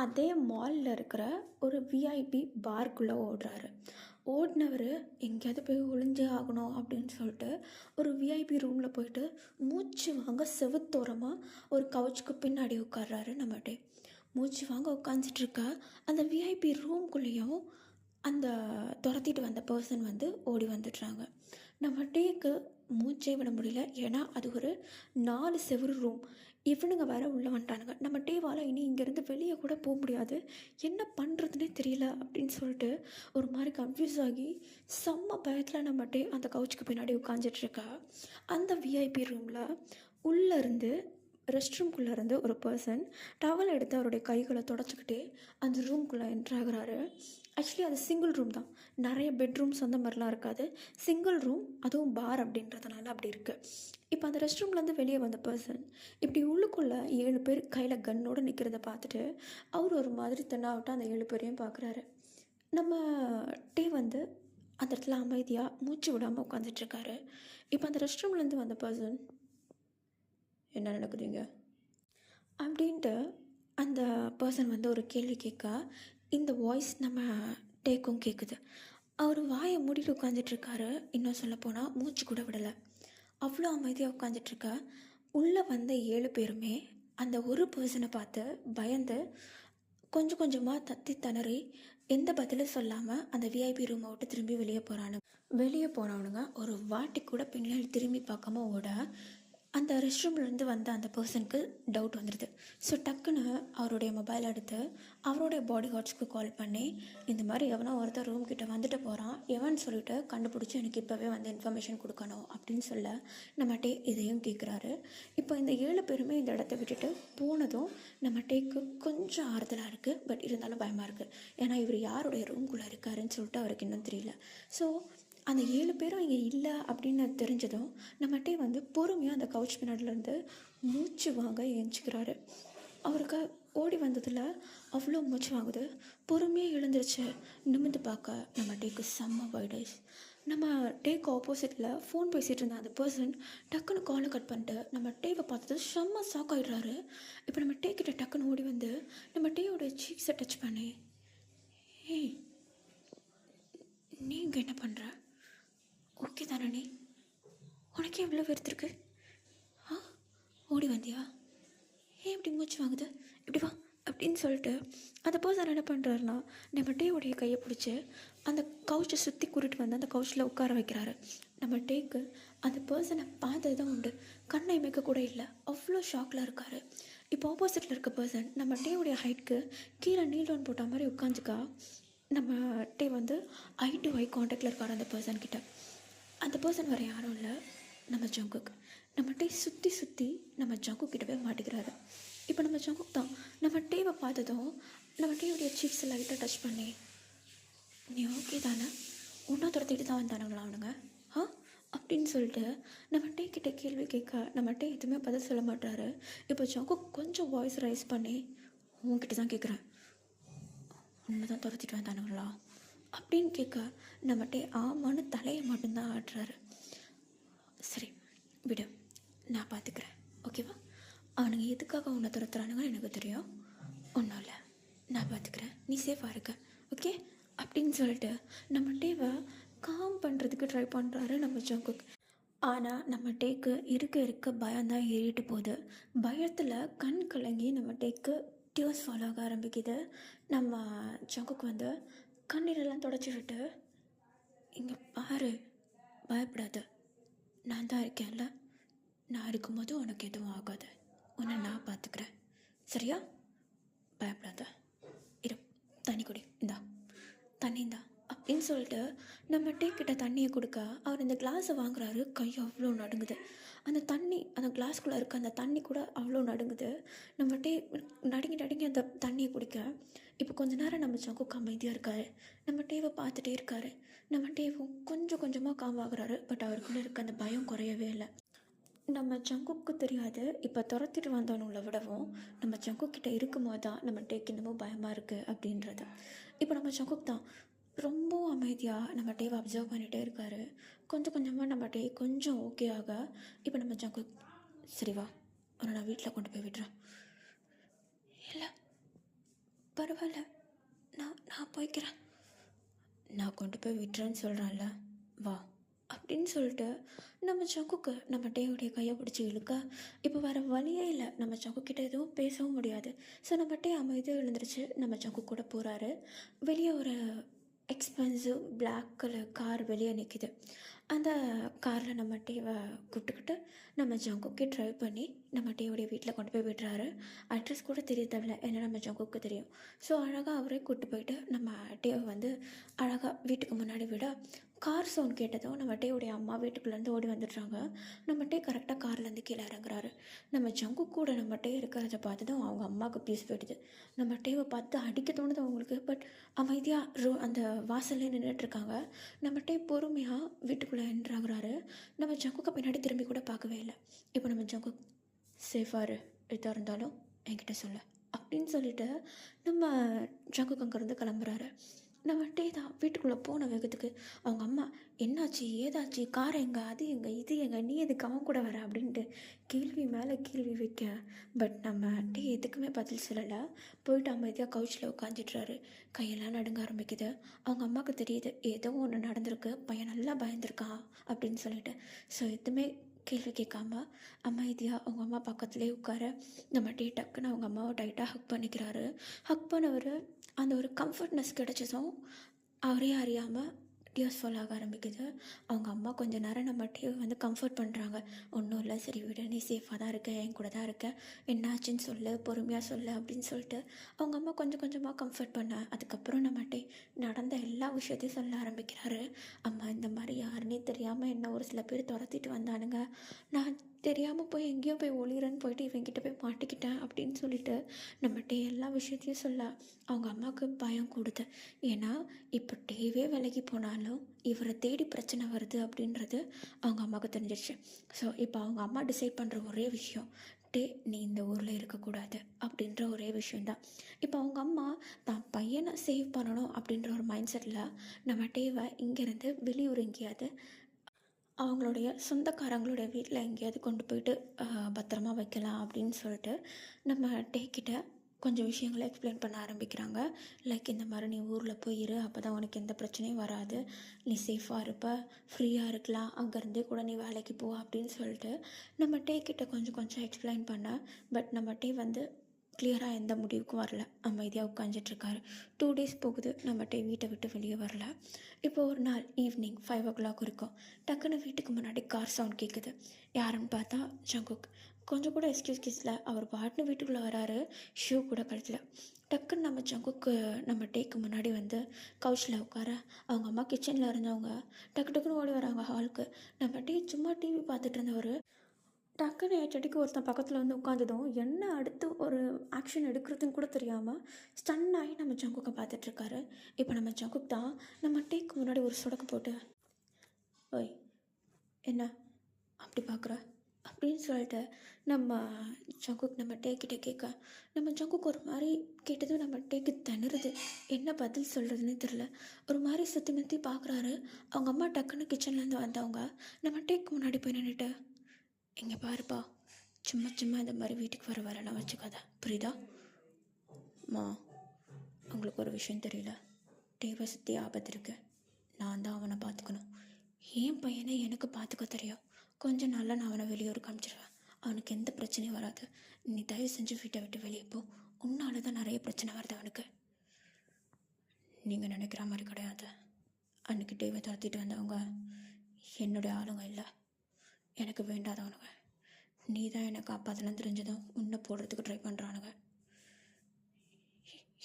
அதே மாலில் இருக்கிற ஒரு விஐபி பார்க்குள்ளே ஓடுறாரு. ஓடினவர் எங்கேயாவது போய் ஒளிஞ்சே ஆகணும் அப்படின்னு சொல்லிட்டு ஒரு விஐபி ரூமில் போயிட்டு மூச்சு வாங்க செவுத்தோரமாக ஒரு கவுச்சுக்கு பின்னாடி உட்கார்றாரு. நம்ம டே மூச்சு வாங்க உட்காந்துட்ருக்க அந்த விஐபி ரூம்குள்ளேயும் அந்த துரத்திட்டு வந்த பர்சன் வந்து ஓடி வந்துடுறாங்க. நம்ம டேக்கு மூச்சே விட முடியல. ஏன்னா அது ஒரு 4 செவுரு ரூம். இவனுங்க வேற உள்ளே வந்துட்டானுங்க. நம்ம டேவால் இனி இங்கேருந்து வெளியே கூட போக முடியாது. என்ன பண்ணுறதுனே தெரியல அப்படின்னு சொல்லிட்டு ஒரு மாதிரி கன்ஃபியூஸ் ஆகி செம்ம பயத்தில் நம்ம டே அந்த கவுச்சுக்கு பின்னாடி உட்காந்துட்ருக்கா. அந்த விஐபி ரூமில் உள்ளேருந்து ரெஸ்ட் ரூம்குள்ளே இருந்து ஒரு பர்சன் டவல் எடுத்து அவருடைய கைகளை தொடச்சிக்கிட்டே அந்த ரூம்குள்ளே என்ட்ராகிறாரு. ஆக்சுவலி அது சிங்கிள் ரூம் தான். நிறைய பெட்ரூம்ஸ் அந்த மாதிரிலாம் இருக்காது. சிங்கிள் ரூம், அதுவும் பார் அப்படின்றதுனால அப்படி இருக்குது. இப்போ அந்த ரெஸ்ட் ரூம்லேருந்து வெளியே வந்த பர்சன் இப்படி உள்ளுக்குள்ளே 7 பேர் கையில் கன்னோடு நிற்கிறத பார்த்துட்டு அவர் ஒரு மாதிரி தென்னாவட்டும் அந்த 7 பேரையும் பார்க்குறாரு. நம்ம டே வந்து அந்த இடத்துல அமைதியாக மூச்சு விடாமல் உட்காந்துட்ருக்காரு. இப்போ அந்த ரெஸ்ட் ரூம்லேருந்து வந்த பர்சன் என்ன நடக்குதுங்க அப்படின்ட்டு அந்த பர்சன் வந்து ஒரு கேள்வி கேட்க இந்த வாய்ஸ் நம்ம டேக்கும் கேட்குது. அவர் வாயை மூடிட்டு உட்காந்துட்ருக்காரு. இன்னும் சொல்லப்போனால் மூச்சு கூட விடலை. அவ்வளோ அமைதியாக உட்காந்துட்ருக்க. உள்ளே வந்த 7 பேருமே அந்த ஒரு பர்சனை பார்த்து பயந்து கொஞ்சம் கொஞ்சமாக தத்தி திணறி எந்த பதிலும் சொல்லாமல் அந்த விஐபி ரூமை விட்டு திரும்பி வெளியே போகிறானுங்க. வெளியே போனவனுங்க ஒரு வாட்டி கூட பின்னாடி திரும்பி பார்க்காம ஓட அந்த ரெஸ்ட் ரூம்லேருந்து வந்த அந்த பர்சனுக்கு டவுட் வந்துடுது. ஸோ டக்குன்னு அவருடைய மொபைல் எடுத்து அவருடைய பாடி கார்ட்ஸ்க்கு கால் பண்ணி இந்த மாதிரி எவனோ ஒருத்தர் ரூம் கிட்டே வந்துட்டு போகிறான், எவன் சொல்லிட்டு கண்டுபிடிச்சி எனக்கு இப்போவே வந்து இன்ஃபர்மேஷன் கொடுக்கணும் அப்படின்னு சொல்ல நம்ம டே இதையும் கேட்குறாரு. இப்போ இந்த 7 பேருமே இந்த இடத்த விட்டுட்டு போனதும் நம்ம டேக்கு கொஞ்சம் ஆறுதலாக இருக்குது. பட் இருந்தாலும் பயமாக இருக்குது. ஏன்னா இவர் யாருடைய ரூம்குள்ளே இருக்காருன்னு சொல்லிட்டு அவருக்கு இன்னும் தெரியல. ஸோ அந்த 7 பேரும் இங்கே இல்லை அப்படின்னு தெரிஞ்சதும் நம்ம டே வந்து பொறுமையாக அந்த கவுச் பின்னாடிலேருந்து மூச்சு வாங்க ஏஞ்சிக்கிறாரு. அவருக்கு ஓடி வந்ததில் அவ்வளோ மூச்சு வாங்குது. பொறுமையாக எழுந்துருச்சு. நிமிர்ந்து பார்க்க நம்ம டேக்கு செம்ம வைடேஸ். நம்ம டேக்கு ஆப்போசிட்டில் ஃபோன் பேசிகிட்டு இருந்த அந்த பர்சன் டக்குன்னு காலை கட் பண்ணிட்டு நம்ம டேவை பார்த்தது செம்ம ஷாக் ஆகிடுறாரு. இப்போ நம்ம டே கிட்ட டக்குன்னு ஓடி வந்து நம்ம டேயோட சீக்ஸை டச் பண்ணி, ஏய் நீங்கள் என்ன பண்ணுற, ஓகே தானே, நீ உனக்கே எவ்வளோ வெறுத்துருக்கு, ஆ ஓடி வந்தியா, ஏன் இப்படி மூச்சு வாங்குது, இப்படி வா அப்படின்னு சொல்லிட்டு அந்த பர்சன் என்ன பண்ணுறாருனா நம்ம டேவுடைய கையை பிடிச்சி அந்த கவுச்சை சுற்றி கூட்டிட்டு வந்து அந்த கவுச்சில் உட்கார வைக்கிறாரு. நம்ம டேக்கு அந்த பர்சனை பார்த்தது தான் உண்டு, கண்ணை இமைக்க கூட இல்லை. அவ்வளோ ஷாக்கில் இருக்கார். இப்போ ஆப்போசிட்டில் இருக்க பர்சன் நம்ம டேவுடைய ஹைட்க்கு கீழே நீலோன் போட்ட மாதிரி உட்காந்துக்கா. நம்ம டே வந்து ஐ டு ஐ கான்டாக்டில் இருக்கார் அந்த பர்சன்கிட்ட. அந்த பர்சன் வேறு யாரும் இல்லை, நம்ம ஜங்குக். நம்ம டே சுற்றி சுற்றி நம்ம ஜங்குக் கிட்ட போய் மாட்டிக்கிறாரு. இப்போ நம்ம ஜங்குக் தான் நம்ம டேவை பார்த்ததும் நம்ம டேவுடைய சீக்ஸை லைட்டாக டச் பண்ணி, நீ ஓகே தானே, ஒன்றா துரத்திட்டு தான் வந்தானுங்களா அவனுங்க அப்படின்னு சொல்லிட்டு நம்ம டே கிட்ட கேள்வி கேட்க நம்ம டே எதுவுமே பதில் சொல்ல மாட்டாரு. இப்போ ஜங்குக் கொஞ்சம் வாய்ஸ் ரைஸ் பண்ணி, உங்ககிட்ட தான் கேட்குறேன், ஒன்று தான் துரத்திட்டு வந்தானுங்களா அப்படின்னு கேட்க நம்ம டே ஆமான்னு தலையை மட்டும்தான் ஆடுறாரு. சரி விடு, நான் பார்த்துக்கிறேன், ஓகேவா, அவனுங்க எதுக்காக உன்னை துரத்துறானுங்கன்னு எனக்கு தெரியும், ஒன்றும் இல்லை, நான் பார்த்துக்கிறேன், நீ சேஃபாக இருக்க, ஓகே அப்படின்னு சொல்லிட்டு நம்ம டேவை காம் பண்ணுறதுக்கு ட்ரை பண்ணுறாரு நம்ம ஜங்குக். ஆனால் நம்ம டேக்கு இருக்க இருக்க பயம்தான் ஏறிட்டு போகுது. பயத்தில் கண் கலங்கி நம்ம டேக்கு டியூர்ஸ் ஃபாலோ ஆக ஆரம்பிக்குது. நம்ம ஜங்குக்கு வந்து கண்ணீரெல்லாம் தொடச்சி விட்டு, இங்கே பாரு, பயப்படாத, நான் தான் இருக்கேன்ல, நான் இருக்கும்போது உனக்கு எதுவும் ஆகாது, உன்னை நான் பார்த்துக்கிறேன், சரியா, பயப்படாத, இரு, தண்ணி குடி, இந்தா தண்ணி இந்தா அப்படின்னு சொல்லிட்டு நம்ம டே கிட்ட தண்ணியை கொடுக்க அவர் இந்த கிளாஸை வாங்குறாரு. கை அவ்வளோ நடுங்குது. அந்த தண்ணி அந்த கிளாஸ்குள்ளே இருக்க அந்த தண்ணி கூட அவ்வளோ நடுங்குது. நம்ம டே நடுங்கி நடுங்கி அந்த தண்ணியை குடிக்க இப்போ கொஞ்ச நேரம் நம்ம ஜங்குக்கு அமைதியாக இருக்கார். நம்ம டேவை பார்த்துட்டே இருக்கார். நம்ம டேவும் கொஞ்சம் கொஞ்சமாக காமாகிறாரு. பட் அவருக்குள்ளே இருக்க அந்த பயம் குறையவே இல்லை. நம்ம ஜங்குக்கு தெரியாது, இப்போ துரத்திட்டு வந்தவனுங்களை விடவும் நம்ம ஜங்குக்கிட்ட இருக்கும்போது தான் நம்ம டேக்கு இன்னமும் பயமாக இருக்குது அப்படின்றது. இப்போ நம்ம ஜங்குக் தான் ரொம்ப அமைதியாக நம்ம டேவை அப்சர்வ் பண்ணிகிட்டே இருக்கார். கொஞ்சம் கொஞ்சமாக நம்ம டே கொஞ்சம் ஓகே ஆக இப்போ நம்ம ஜங்குக், சரி வா, அவனை நான் வீட்டில் கொண்டு போய் விடுறேன், இல்லை பரவாயில்ல, நான் போய்க்கிறேன், நான் கொண்டு போய் விட்டுறேன்னு சொல்கிறேன்ல, வா அப்படின்னு சொல்லிட்டு நம்ம ஜங்குக்கு நம்ம டேவுடைய கையை பிடிச்சி இழுக்க இப்போ வேறு வழியே இல்லை. நம்ம ஜங்குக்கிட்ட எதுவும் பேசவும் முடியாது. ஸோ நம்ம டே அமைதியாக எழுந்துருச்சு நம்ம ஜங்கு கூட போகிறாரு. வெளியே ஒரு எக்ஸ்பென்சிவ் பிளாக் கலர் கார் வெளியே நிற்கிது. அந்த காரில் நம்ம டேவை கூப்பிட்டுக்கிட்டு நம்ம ஜங்குக்கே ட்ரைவ் பண்ணி நம்ம டேவுடைய வீட்டில் கொண்டு போய் விடுறாரு. அட்ரஸ் கூட தெரிய தேவையில்ல, ஏன்னா நம்ம ஜங்குக்கு தெரியும். ஸோ அழகாக அவரே கூப்பிட்டு போயிட்டு நம்ம டேவை வந்து அழகாக வீட்டுக்கு முன்னாடி விட கார் சவுண்ட் கேட்டதும் நம்ம டேவுடைய அம்மா வீட்டுக்குள்ளேருந்து ஓடி வந்துடுறாங்க. நம்ம டே கரெக்டாக கார்லேருந்து கீழே இறங்குறாரு. நம்ம ஜங்கு கூட நம்ம டே இருக்கிறத பார்த்ததும் அவங்க அம்மாவுக்கு பீஸ் போயிடுது. நம்ம டேவை பார்த்து அடிக்க தோணுது அவங்களுக்கு. பட் அமைதியாக அந்த வாசல்லே நின்றுட்டுருக்காங்க. நம்ம டே பொறுமையாக வீட்டுக்குள்ளே என்ட்ராகிறாரு. நம்ம ஜங்குக்கு பின்னாடி திரும்பி கூட பார்க்கவே இல்லை. இப்போ நம்ம ஜங்கு சேஃபாரு எதாக இருந்தாலும் என்கிட்ட சொல்ல அப்படின்னு சொல்லிட்டு நம்ம ஜங்குக்கு அங்கேருந்து கிளம்புறாரு. நம்ம டே தான் வீட்டுக்குள்ளே போன வேகத்துக்கு அவங்க அம்மா என்னாச்சு ஏதாச்சு, கார் எங்கே, அது எங்கே, இது எங்கே, நீ எதுக்கு அவன் கூட வர அப்படின்ட்டு கேள்வி மேலே கேள்வி வைக்க. பட் நம்ம டே எதுக்குமே பதில் சொல்லலை. போயிட்டு அமைதியாக கவுச்சில் உட்காந்துட்டுறாரு. கையெல்லாம் நடுங்க ஆரம்பிக்குது. அவங்க அம்மாவுக்கு தெரியுது ஏதோ ஒன்று நடந்திருக்கு, பையன் நல்லா பயந்துருக்கான் அப்படின்னு சொல்லிட்டு. ஸோ எதுவுமே கேள்வி கேட்காம அமைதியாக அவங்க அம்மா பக்கத்துலேயே உட்கார நம்ம டே டக்குன்னு அவங்க அம்மாவை டைட்டாக ஹக் பண்ணிக்கிறாரு. ஹக் பண்ணவர் அந்த ஒரு கம்ஃபர்ட்னஸ் கிடச்சதும் அவரே அறியாமல் டியர்ஸ் ஃபால் ஆக ஆரம்பிக்குது. அவங்க அம்மா கொஞ்சம் நேரம் நம்ம டேவை வந்து கம்ஃபர்ட் பண்ணுறாங்க. ஒன்றும் இல்லை, சரி விட, நீ சேஃபாக தான் இருக்க, என் கூட தான் இருக்க, என்னாச்சுன்னு சொல்லு, பொறுமையாக சொல்லு அப்படின்னு சொல்லிட்டு அவங்க அம்மா கொஞ்சம் கொஞ்சமாக கம்ஃபர்ட் பண்ண. அதுக்கப்புறம் நம்ம டே நடந்த எல்லா விஷயத்தையும் சொல்ல ஆரம்பிக்கிறாரு. அம்மா இந்த மாதிரி யாருன்னே தெரியாமல் என்ன ஒரு சில பேர் துரத்திட்டு வந்தானுங்க, நான் தெரியாமல் போய் எங்கேயோ போய் ஒளிரன்னு போயிட்டு இவங்கிட்ட போய் மாட்டிக்கிட்டேன் அப்படின்னு சொல்லிட்டு நம்ம டே எல்லா விஷயத்தையும் சொல்ல அவங்க அம்மாவுக்கு பயம் கூடுது. ஏன்னா இப்போ டேவே விலகி போனாலும் இவரை தேடி பிரச்சனை வருது அப்படின்றது அவங்க அம்மாவுக்கு தெரிஞ்சிருச்சு. ஸோ இப்போ அவங்க அம்மா டிசைட் பண்ணுற ஒரே விஷயம், டே நீ இந்த ஊரில் இருக்கக்கூடாது அப்படின்ற ஒரே விஷயந்தான். இப்போ அவங்க அம்மா தான் பையனை சேவ் பண்ணணும் அப்படின்ற ஒரு மைண்ட் செட்டில் நம்ம டேவை இங்கேருந்து வெளியூர் எங்கேயாவது அவங்களுடைய சொந்தக்காரங்களுடைய வீட்டில் எங்கேயாவது கொண்டு போயிட்டு பத்திரமா வைக்கலாம் அப்படின்னு சொல்லிட்டு நம்ம டேக்கிட்ட கொஞ்சம் விஷயங்களை எக்ஸ்பிளைன் பண்ண ஆரம்பிக்கிறாங்க. லைக் இந்த மாதிரி நீ ஊரில் போயிரு, அப்போ தான் உனக்கு எந்த பிரச்சனையும் வராது, நீ சேஃபாக இருப்ப, ஃப்ரீயாக இருக்கலாம், அங்கேருந்தே கூட நீ வேலைக்கு போ அப்படின்னு சொல்லிட்டு நம்ம டேக்கிட்ட கொஞ்சம் கொஞ்சம் எக்ஸ்பிளைன் பண்ண. பட் நம்ம டே வந்து கிளியராக எந்த முடிவுக்கும் வரல, அமைதியாக உட்காந்துட்ருக்காரு. 2 days போகுது, நம்ம டே வீட்டை விட்டு வெளியே வரல. இப்போ ஒரு நாள் ஈவினிங் 5 o'clock இருக்கும். டக்குன்னு வீட்டுக்கு முன்னாடி கார் சவுண்ட் கேட்குது. யாருன்னு பார்த்தா ஜங்குக். கொஞ்சம் கூட எக்ஸ்கியூஸ் அவர் பாட்டுன்னு வீட்டுக்குள்ளே வராரு, ஷூ கூட கழுத்தில். டக்குன்னு நம்ம ஜங்குக்கு நம்ம டேக்கு முன்னாடி வந்து கவுச்சில் உட்கார அவங்க அம்மா கிச்சனில் இருந்தவங்க டக்கு டக்குன்னு ஓடி வராங்க ஹாலுக்கு. நம்ம டே சும்மா டிவி பார்த்துட்டு இருந்தவர் டக்குன்னு செடிக்கு ஒருத்தன் பக்கத்தில் வந்து உட்காந்ததும் என்ன அடுத்து ஒரு ஆக்ஷன் எடுக்கிறதுன்னு கூட தெரியாமல் ஸ்டன் ஆகி நம்ம ஜங்குக்கை பார்த்துட்ருக்காரு. இப்போ நம்ம ஜங்குக் தான் நம்ம டேக்கு முன்னாடி ஒரு சொடக்கு போட்டு, ஓய் என்ன அப்படி பார்க்குற அப்படின்னு சொல்லிட்டு நம்ம ஜங்குக் நம்ம டேக்கிட்ட கேட்க, நம்ம ஜங்குக் ஒரு மாதிரி கேட்டதும் நம்ம டேக்கு திணறுது, என்ன பதில் சொல்கிறதுனே தெரில. ஒரு மாதிரி சுற்றி முற்றி பார்க்குறாரு. அவங்க அம்மா டக்குன்னு கிச்சன்லேருந்து வந்தவங்க நம்ம டேக்கு முன்னாடி போய் நின்றுட்டு, இங்கே பாருப்பா, சும்மா சும்மா இந்த மாதிரி வீட்டுக்கு வரலாம் வச்சுக்காத, புரியுதா? மா உங்களுக்கு ஒரு விஷயம் தெரியல, டேவை சுற்றி ஆபத்து இருக்கு, நான் தான் அவனை பார்த்துக்கணும். என் பையனை எனக்கு பார்த்துக்க தெரியும், கொஞ்சம் நாளில் நான் அவனை வெளியூர் காமிச்சிடுவேன், அவனுக்கு எந்த பிரச்சனையும் வராது. நீ தயவு செஞ்சு வீட்டை விட்டு வெளியே போ, உன்னால தான் நிறைய பிரச்சனை வருது அவனுக்கு. நீங்கள் நினைக்கிற மாதிரி கிடையாது. அன்றைக்கி டேவை துரத்திட்டு வந்தவங்க என்னுடைய ஆளுங்க இல்லை, எனக்கு வேண்டாதவனுங்க. நீ தான் என்னை காப்பாற்றலாம் தெரிஞ்சதும் உன்னை போடுறதுக்கு ட்ரை பண்ணுறானுங்க.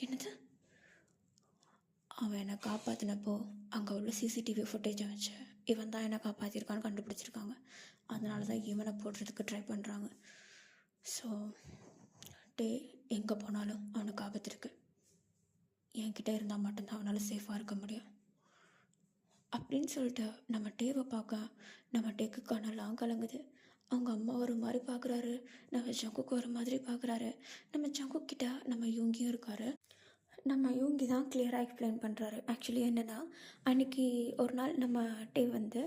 என்னது? அவன் என்னை காப்பாற்றினப்போ அங்கே உள்ள சிசிடிவி ஃபுட்டேஜை வச்சு இவன் தான் என்னை காப்பாற்றிருக்கான்னு கண்டுபிடிச்சிருக்காங்க. அதனால தான் இவனை போடுறதுக்கு ட்ரை பண்ணுறாங்க. ஸோ டே எங்கே போனாலும் அவனுக்கு ஆபத்து இருக்குது, என்கிட்ட இருந்தால் மட்டும்தான் அவனால் சேஃபாக இருக்க முடியும் அப்படின்னு சொல்லிட்டு நம்ம டேவை பார்க்க நம்ம டேக்கு கண்ணெல்லாம் கலங்குது. அவங்க அம்மா ஒரு மாதிரி பார்க்குறாரு, நம்ம ஜங்குக்கு ஒரு மாதிரி பார்க்குறாரு. நம்ம ஜங்குக்கிட்ட நம்ம யூங்கியும் இருக்கார். நம்ம யூங்கி தான் கிளியராக எக்ஸ்பிளைன் பண்ணுறாரு. ஆக்சுவலி என்னென்னா, அன்றைக்கி ஒரு நாள் நம்ம டே வந்து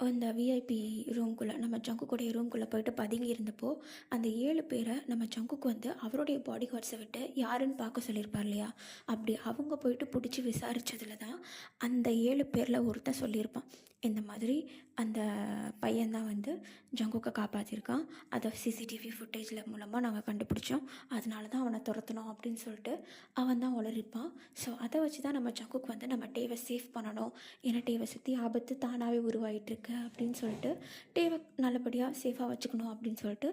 அந்த விஐபி ரூம்குள்ளே நம்ம ஜங்குக்குடைய ரூம்குள்ளே போயிட்டு பதுங்கி இருந்தப்போ அந்த 7 பேரை நம்ம ஜங்குக்கு வந்து அவருடைய பாடி கார்ட்ஸை விட்டு யாருன்னு பார்க்க சொல்லியிருப்பார் இல்லையா, அப்படி அவங்க போயிட்டு பிடிச்சி விசாரித்ததில் தான் அந்த 7 பேரில் ஒருத்தன் சொல்லியிருப்பான், இந்த மாதிரி அந்த பையன்தான் வந்து ஜங்குக்கை காப்பாற்றிருக்கான். அதை சிசிடிவி ஃபுட்டேஜில் மூலமாக நாங்கள் கண்டுபிடிச்சோம். அதனால தான் அவனை துரத்தணும் அப்படின்னு சொல்லிட்டு அவன் தான் உளறிப்பான். ஸோ அதை வச்சு தான் நம்ம ஜங்குக்கு வந்து நம்ம டேவை சேஃப் பண்ணணும், ஏன்னா டேவை சுற்றி ஆபத்து தானாகவே உருவாகிட்டுருக்கு அப்படின்னு சொல்லிட்டு டேவை நல்லபடியாக சேஃபாக வச்சுக்கணும் அப்படின்னு சொல்லிட்டு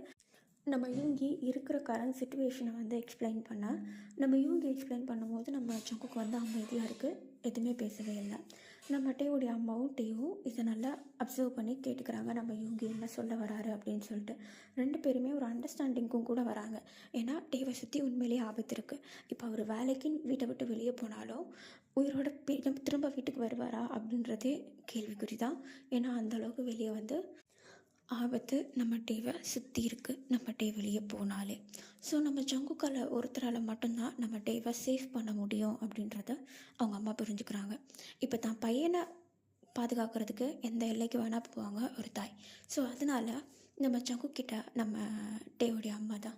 நம்ம யூங்கி இருக்கிற கரண்ட் சுச்சுவேஷனை வந்து எக்ஸ்பிளைன் பண்ணேன். நம்ம யூங்கி எக்ஸ்பிளைன் பண்ணும்போது நம்ம ஜங்குக்கு வந்து அமைதியாக இருக்குது, எதுவுமே பேசவே இல்லை. நம்ம டேவுடைய அம்மாவும் டேவும் இதை நல்லா அப்சர்வ் பண்ணி கேட்டுக்கிறாங்க, நம்ம யூங்கி என்ன சொல்ல வராரு அப்படின்னு சொல்லிட்டு. 2 பேருமே ஒரு அண்டர்ஸ்டாண்டிங்க்கும் கூட வராங்க. ஏன்னா டேவை சுற்றி உண்மையிலேயே ஆபத்து இருக்குது. இப்போ அவர் வேலைக்கு வீட்டை விட்டு வெளியே போனாலும் உயிரோட திரும்ப வீட்டுக்கு வருவாரா அப்படின்றதே கேள்விக்குறி தான். ஏன்னா அந்தளவுக்கு வெளியே வந்து ஆபத்து நம்ம டேவை சுற்றி இருக்குது, நம்ம டே வெளியே போனாலே. ஸோ நம்ம ஜங்குக்கால் ஒருத்தரால் மட்டும்தான் நம்ம டேவை சேஃப் பண்ண முடியும் அப்படின்றத அவங்க அம்மா புரிஞ்சுக்கிறாங்க. இப்போ தான் பையனை பாதுகாக்கிறதுக்கு எந்த எல்லைக்கு வேணால் போவாங்க ஒரு தாய். ஸோ அதனால் நம்ம ஜங்குக்கிட்ட நம்ம டேவுடைய அம்மா தான்,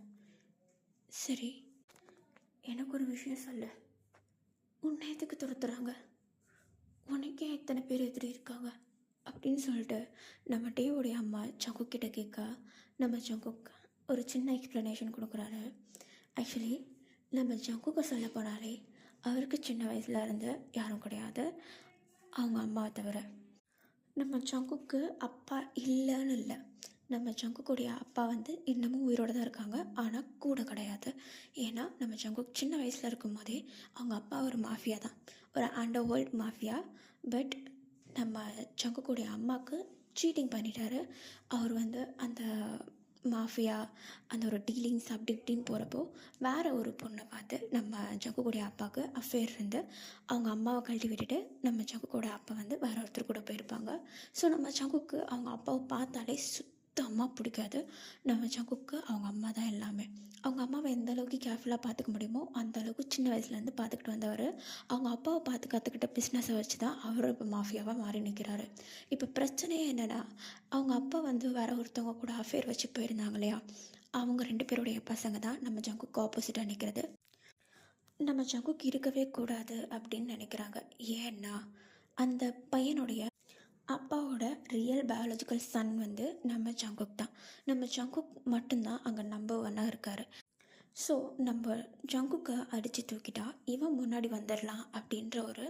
சரி எனக்கு ஒரு விஷயம் சொல்லு, உன்னை எதுக்கு துரத்துறாங்க, உனக்கே எத்தனை பேர் எதிரி இருக்காங்க அப்படின்னு சொல்லிட்டு நம்ம டேவுடைய அம்மா ஜங்குக்கிட்ட கேட்க, நம்ம ஜங்குக் ஒரு சின்ன எக்ஸ்ப்ளனேஷன் கொடுக்குறாரு. ஆக்சுவலி நம்ம ஜங்குக்கு சொல்ல போனாலே அவருக்கு சின்ன வயசில் இருந்து யாரும் கிடையாது, அவங்க அம்மாவை தவிர. நம்ம ஜங்குக்கு அப்பா இல்லைன்னு இல்லை, நம்ம ஜங்குக்குடைய அப்பா வந்து இன்னமும் உயிரோடு தான் இருக்காங்க, ஆனால் கூட கிடையாது. ஏன்னா நம்ம ஜங்குக் சின்ன வயசில் இருக்கும் போதே அவங்க அப்பா ஒரு மாஃபியா தான், ஒரு அண்டர் வேர்ல்ட் மாஃபியா. பட் நம்ம ஜங்குக்குடைய அம்மாவுக்கு சீட்டிங் பண்ணிட்டாரு. அவர் வந்து அந்த மாஃபியா அந்த ஒரு டீலிங்ஸ் அப்படி இப்படின்னு போகிறப்போ வேறு ஒரு பொண்ணை பார்த்து நம்ம ஜங்குக்குடைய அப்பாவுக்கு அஃபேர் இருந்து அவங்க அம்மாவை கழட்டி விட்டுட்டு நம்ம ஜங்குக்கூட அப்பா வந்து வேற ஒருத்தர் கூட போயிருப்பாங்க. ஸோ நம்ம ஜங்குக்கு அவங்க அப்பாவை பார்த்தாலே சுத்தமாக பிடிக்காது. நம்ம ஜங்குக்கு அவங்க அம்மா தான் எல்லாமே. அவங்க அம்மாவை எந்த அளவுக்கு கேர்ஃபுல்லாக பார்த்துக்க முடியுமோ அந்த அளவுக்கு சின்ன வயசுலேருந்து பார்த்துக்கிட்டு வந்தவர். அவங்க அப்பாவை பார்த்து கற்றுக்கிட்ட பிஸ்னஸை வச்சு தான் அவர் இப்போ மாஃபியாவாக மாறி நிற்கிறாரு. இப்போ பிரச்சனையே என்னென்னா, அவங்க அப்பா வந்து வேற ஒருத்தவங்க கூட அஃபேர் வச்சு போயிருந்தாங்க இல்லையா, அவங்க 2 பேருடைய பசங்க தான் நம்ம ஜங்குக்கு ஆப்போசிட்டாக நிற்கிறது. நம்ம ஜங்குக்கு இருக்கவே கூடாது அப்படின்னு நினைக்கிறாங்க. ஏன்னா அந்த பையனுடைய அப்பாவோட ரியல் பயாலஜிக்கல் சன் வந்து நம்ம ஜங்குக் தான். நம்ம ஜங்குக் மட்டும்தான் அங்கே நம்பர் 1 இருக்கார். ஸோ நம்ம ஜங்குக்கை அடித்து தூக்கிட்டா இவன் முன்னாடி வந்துடலாம் அப்படின்ற ஒரு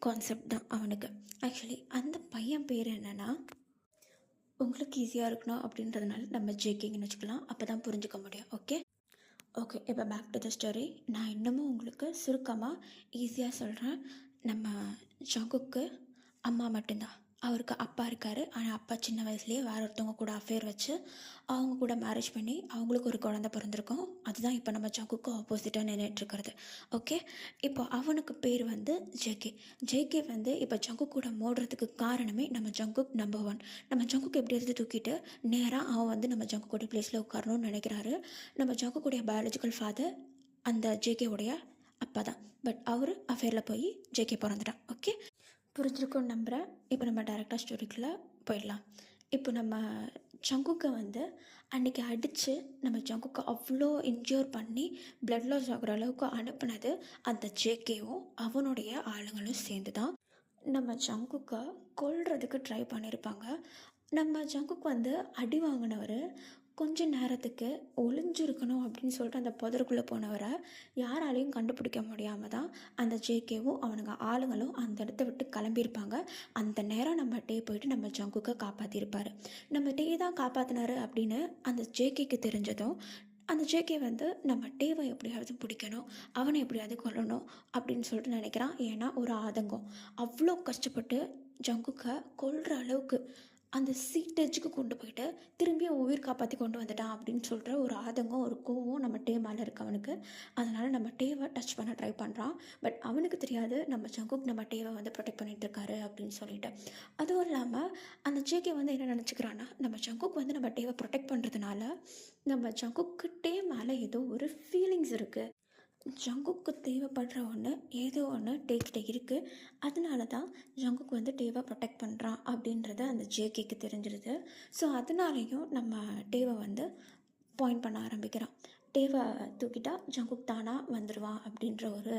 கான்செப்ட் தான் அவனுக்கு. ஆக்சுவலி அந்த பையன் பேர் என்னென்னா, உங்களுக்கு ஈஸியாக இருக்கணும் அப்படின்றதுனால நம்ம ஜேகேன்னு வச்சுக்கலாம், அப்போ தான் புரிஞ்சுக்க முடியும். ஓகே, இப்போ பேக் டு த ஸ்டோரி. நான் இன்னமும் உங்களுக்கு சுருக்கமாக ஈஸியாக சொல்கிறேன். நம்ம ஜங்குக்கு அம்மா மட்டும்தான், அவருக்கு அப்பா இருக்கார். ஆனால் அப்பா சின்ன வயசுலேயே வேற ஒருத்தவங்க கூட அஃபேர் வச்சு அவங்க கூட மேரேஜ் பண்ணி அவங்களுக்கு ஒரு குழந்தை பிறந்திருக்கும். அதுதான் இப்போ நம்ம ஜங்குக்கு ஆப்போசிட்டாக நின்றுட்டுருக்கிறது. ஓகே, இப்போ அவனுக்கு பேர் வந்து ஜேகே. ஜேகே வந்து இப்போ ஜங்குக் கூட மோடுறதுக்கு காரணமே நம்ம ஜங்குக் நம்பர் 1. நம்ம ஜங்குக்கு எப்படி எடுத்து தூக்கிட்டு நேராக அவன் வந்து நம்ம ஜங்குக்குடைய பிளேஸில் உட்காரணும்னு நினைக்கிறாரு. நம்ம ஜங்குக்குடைய பயாலஜிக்கல் ஃபாதர் அந்த ஜேகேவுடைய அப்பா தான். பட் அவர் அஃபேரில் போய் ஜேகே பிறந்துட்டான். ஓகே, புரிஞ்சிருக்கும்னு நம்புகிறேன். இப்போ நம்ம டைரெக்டாக ஸ்டோரிக்குள்ளே போயிடலாம். இப்போ நம்ம ஜங்குக்கை வந்து அன்றைக்கி அடித்து நம்ம ஜங்குக்கை அவ்வளோ இன்ஜூர் பண்ணி பிளட் லாஸ் ஆகிற அளவுக்கு அனுப்புனது அந்த ஜேகேவும் அவனுடைய ஆளுங்களும் சேர்ந்து தான். நம்ம ஜங்குக்கை கொல்றதுக்கு ட்ரை பண்ணியிருப்பாங்க. நம்ம ஜங்குக் வந்து அடி வாங்கினவர் கொஞ்ச நேரத்துக்கு ஒளிஞ்சிருக்கணும் அப்படின்னு சொல்லிட்டு அந்த புதருக்குள்ளே போனவரை யாராலையும் கண்டுபிடிக்க முடியாமல் தான் அந்த ஜேகேவும் அவனுங்க ஆளுங்களும் அந்த இடத்த விட்டு கிளம்பியிருப்பாங்க. அந்த நேரம் நம்ம டே போயிட்டு நம்ம ஜங்குக்கை காப்பாற்றிருப்பார். நம்ம டே தான் காப்பாற்றினாரு அப்படின்னு அந்த ஜேகேக்கு தெரிஞ்சதும் அந்த ஜேகே வந்து நம்ம டேவை எப்படியாவது பிடிக்கணும், அவனை எப்படியாவது கொல்லணும் அப்படின்னு சொல்லிட்டு நினைக்கிறான். ஏன்னா ஒரு ஆதங்கம், அவ்வளோ கஷ்டப்பட்டு ஜங்குக்கை கொல்ற அளவுக்கு அந்த சீட்டேஜுக்கு கொண்டு போயிட்டு திரும்பியும் உயிர் காப்பாற்றி கொண்டு வந்துட்டான் அப்படின்னு சொல்கிற ஒரு ஆதங்கம், ஒரு கோவம் நம்ம டே மேலே இருக்கு அவனுக்கு. அதனால் நம்ம டேவை டச் பண்ண ட்ரை பண்ணுறான். பட் அவனுக்கு தெரியாது நம்ம ஜங்குக் நம்ம டேவை வந்து ப்ரொடெக்ட் பண்ணிகிட்டு இருக்காரு அப்படின்னு சொல்லிட்டு. அதுவும் இல்லாமல் அந்த ஜேகே வந்து என்ன நினச்சிக்கிறான்னா, நம்ம ஜங்குக் வந்து நம்ம டேவை ப்ரொடெக்ட் பண்ணுறதுனால நம்ம ஜங்குக்கு டே மேலே ஏதோ ஒரு ஃபீலிங்ஸ் இருக்குது, ஜங்குக்கு தேவைப்படுற ஒன்று ஏதோ ஒன்று டேக்கிட்ட இருக்குது, அதனால தான் ஜங்குக்கு வந்து டேவை ப்ரொடெக்ட் பண்ணுறான் அப்படின்றது அந்த ஜேகேக்கு தெரிஞ்சிருது. ஸோ அதனாலேயும் நம்ம டேவை வந்து பாயிண்ட் பண்ண ஆரம்பிக்கிறான். டேவை தூக்கிட்டா ஜங்குக் தானாக வந்துடுவான் அப்படின்ற ஒரு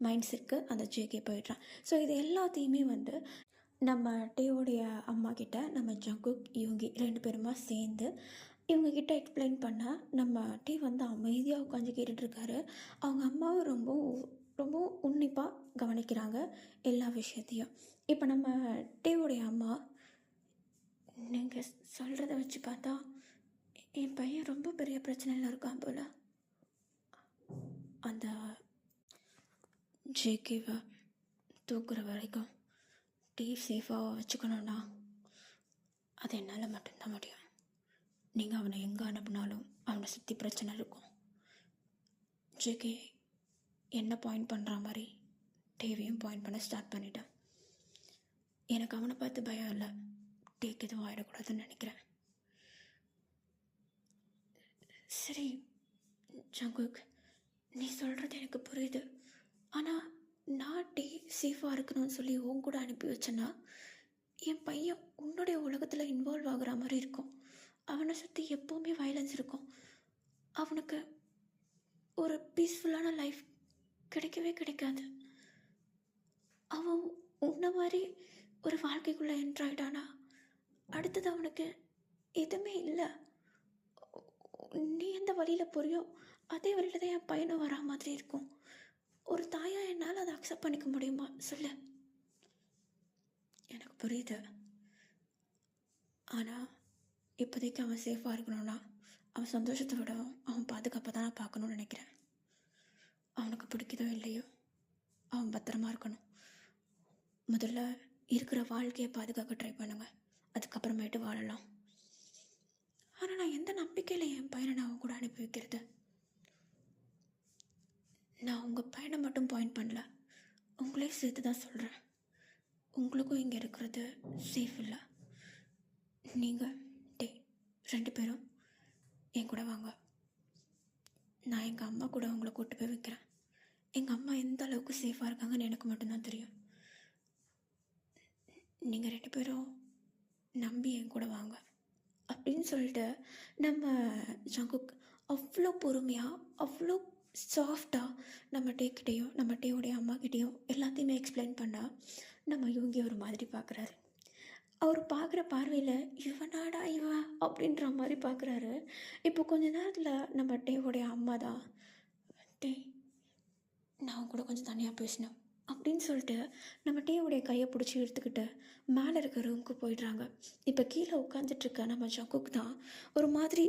மைண்ட் செட்க்கு அந்த ஜேகே போயிடுறான். ஸோ இது எல்லாத்தையுமே வந்து நம்ம டேவோடைய அம்மா கிட்ட நம்ம ஜங்குக் இவங்க 2 பேருமா சேர்ந்து இவங்கக்கிட்ட எக்ஸ்பிளைன் பண்ண நம்ம டே வந்து அமைதியாக உட்காந்து கேட்டுட்ருக்காரு. அவங்க அம்மாவும் ரொம்ப ரொம்ப உன்னிப்பாக கவனிக்கிறாங்க எல்லா விஷயத்தையும். இப்போ நம்ம டேவோடைய அம்மா, நீங்கள் சொல்கிறத வச்சு பார்த்தா என் பையன் ரொம்ப பெரிய பிரச்சனையில் இருக்கான் போல். அந்த ஜேகேவை தூக்குற வரைக்கும் டீ சேஃபாக வச்சுக்கணுன்னா அது என்னால் மட்டும்தான் முடியும். நீங்கள் அவனை எங்கே அனுப்புனாலும் அவனை சுற்றி பிரச்சனை இருக்கும். ஜேகே என்ன பாயிண்ட் பண்ணுற மாதிரி டேவையும் பாயிண்ட் பண்ண ஸ்டார்ட் பண்ணிட்டேன். எனக்கு அவனை பார்த்து பயம் இல்லை, டேக்கு எதுவும் ஆகிடக்கூடாதுன்னு நினைக்கிறேன். சரி ஜங்குக், நீ சொல்கிறது எனக்கு புரியுது. ஆனால் நான் டே சேஃபாக இருக்கணும்னு சொல்லி உன் கூட அனுப்பி வச்சேன்னா என் பையன் உன்னுடைய உலகத்தில் இன்வால்வ் ஆகுற மாதிரி இருக்கும். அவனை சுற்றி எப்போவுமே வயலன்ஸ் இருக்கும். அவனுக்கு ஒரு பீஸ்ஃபுல்லான லைஃப் கிடைக்கவே கிடைக்காது. அவன் உன்ன மாதிரி ஒரு வாழ்க்கைக்குள்ளே என்ட்ராய்டானா அடுத்தது அவனுக்கு எதுவுமே இல்லை. நீ எந்த வழியில் புரியோ அதே வழியில் தான் என் பையனை வரா மாதிரி இருக்கும். ஒரு தாயாக என்னால் அதை அக்செப்ட் பண்ணிக்க முடியுமா சொல்லு? எனக்கு புரியுது. ஆனால் இப்போதைக்கு அவன் சேஃபாக இருக்கணும்னா அவன் சந்தோஷத்தை விடவும் அவன் பாதுகாப்பை தான் நான் பார்க்கணுன்னு நினைக்கிறேன். அவனுக்கு பிடிக்குதோ இல்லையோ அவன் பத்திரமா இருக்கணும். முதல்ல இருக்கிற வாழ்க்கையை பாதுகாக்க ட்ரை பண்ணுங்க, அதுக்கப்புறமேட்டு வாழலாம். ஆனால் நான் எந்த நம்பிக்கையில் என் பையனை நான் அவன் கூட அனுப்பி வைக்கிறது? நான் உங்கள் பையனை மட்டும் பாயிண்ட் பண்ணல, உங்களே சேர்த்து தான் சொல்கிறேன். உங்களுக்கும் இங்கே இருக்கிறது சேஃப் இல்லை. நீங்கள் 2 பேரும் என் கூட வாங்க. நான் எங்கள் அம்மா கூட உங்களை கூட்டு போய் வைக்கிறேன். எங்கள் அம்மா எந்த அளவுக்கு சேஃபாக இருக்காங்கன்னு எனக்கு மட்டும்தான் தெரியும். நீங்கள் 2 பேரும் நம்பி என் கூட வாங்க அப்படின்னு சொல்லிட்டு நம்ம ஜங்குக் அவ்வளோ பொறுமையாக அவ்வளோ சாஃப்டாக நம்ம டேக்கிட்டையும் நம்ம டேவுடைய அம்மாக்கிட்டேயும் எல்லாத்தையுமே எக்ஸ்பிளைன் பண்ணால் நம்ம இவங்க ஒரு மாதிரி பார்க்குறாரு. அவர் பார்க்குற பார்வையில் இவனாடா இவன் அப்படின்ற மாதிரி பார்க்குறாரு. இப்போ கொஞ்ச நேரத்தில் நம்ம டேவுடைய அம்மா தான், டே நான் கூட கொஞ்சம் தனியாக பேசினேன் அப்படின்னு சொல்லிட்டு நம்ம டேவுடைய கையை பிடிச்சி எடுத்துக்கிட்டு மேலே இருக்க ரூமுக்கு போயிடுறாங்க. இப்போ கீழே உட்காந்துட்ருக்க நம்ம ஜங்குக் தான் ஒரு மாதிரி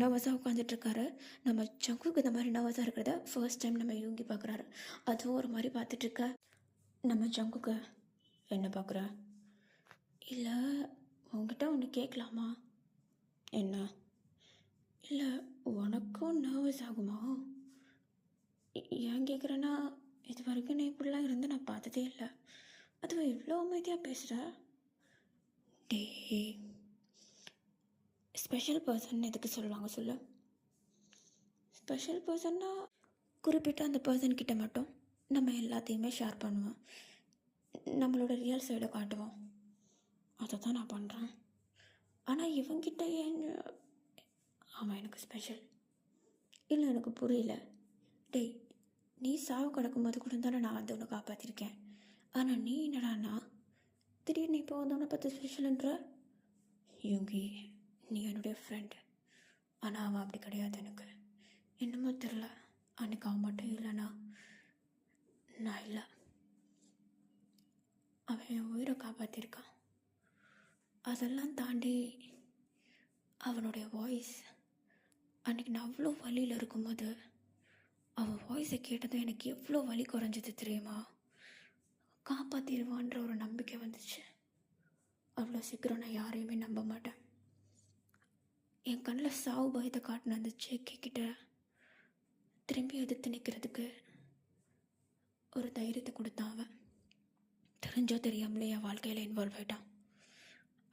நர்வஸாக உட்காந்துட்ருக்காரு. நம்ம ஜங்குக் இந்த மாதிரி நர்வஸாக இருக்கிறத ஃபர்ஸ்ட் டைம் நம்ம யூங்கி பார்க்குறாரு. அதுவும் ஒரு மாதிரி பார்த்துட்ருக்க நம்ம ஜங்குக்கு, என்ன பார்க்குற? இல்லை உங்ககிட்ட ஒன்று கேட்கலாமா? என்ன? இல்லை உனக்கும் நர்வஸ் ஆகுமா? ஏன் கேட்குறேன்னா இது வரைக்கும் நீ இப்படிலாம் இருந்து நான் பார்த்ததே இல்லை. அதுவும் இவ்வளோ அமைதியாக பேசுகிற. டே ஸ்பெஷல் பர்சன் எதுக்கு சொல்லுவாங்க சொல்லு? ஸ்பெஷல் பர்சன்னா குறிப்பிட்ட அந்த பர்சன்கிட்ட மட்டும் நம்ம எல்லாத்தையுமே ஷேர் பண்ணுவோம், நம்மளோட ரியல் சைடை காட்டுவோம். அதை தான் நான் பண்ணுறேன். ஆனால் இவங்கிட்ட ஏன் அவன் எனக்கு ஸ்பெஷல்? இல்லை எனக்கு புரியல. டேய் நீ சாவு கிடக்கும்போது கூட தானே நான் வந்து உன்னை காப்பாற்றிருக்கேன். ஆனால் நீ என்னடான்னா திடீர்னு இப்போ வந்து உன்னை பற்றி ஸ்பெஷல்ன்ற? யூங்கி நீ என்னுடைய ஃப்ரெண்டு, ஆனால் அவன் அப்படி கிடையாது. எனக்கு என்னமோ தெரில, அன்றைக்கி அவன் மட்டும் இல்லைனா நான் இல்லை. அவன் என் உயிரை காப்பாற்றிருக்கான். அதெல்லாம் தாண்டி அவனுடைய வாய்ஸ் அன்றைக்கி நான் அவ்வளோ வலியில் இருக்கும்போது அவன் வாய்ஸை கேட்டதும் எனக்கு எவ்வளோ வலி குறைஞ்சது தெரியுமா? காப்பாற்றிடுவான்ற ஒரு நம்பிக்கை வந்துச்சு. அவ்வளோ சீக்கிரம் நான் யாரையுமே நம்ப மாட்டேன். என் கண்ணில் சாவு பயத்தை காட்டின அந்த ஜேகே கிட்ட திரும்பி எதிர்த்து நிற்கிறதுக்கு ஒரு தைரியத்தை கொடுத்தான். அவன் தெரிஞ்சோ தெரியாமலே என் வாழ்க்கையில் இன்வால்வ் ஆகிட்டான்.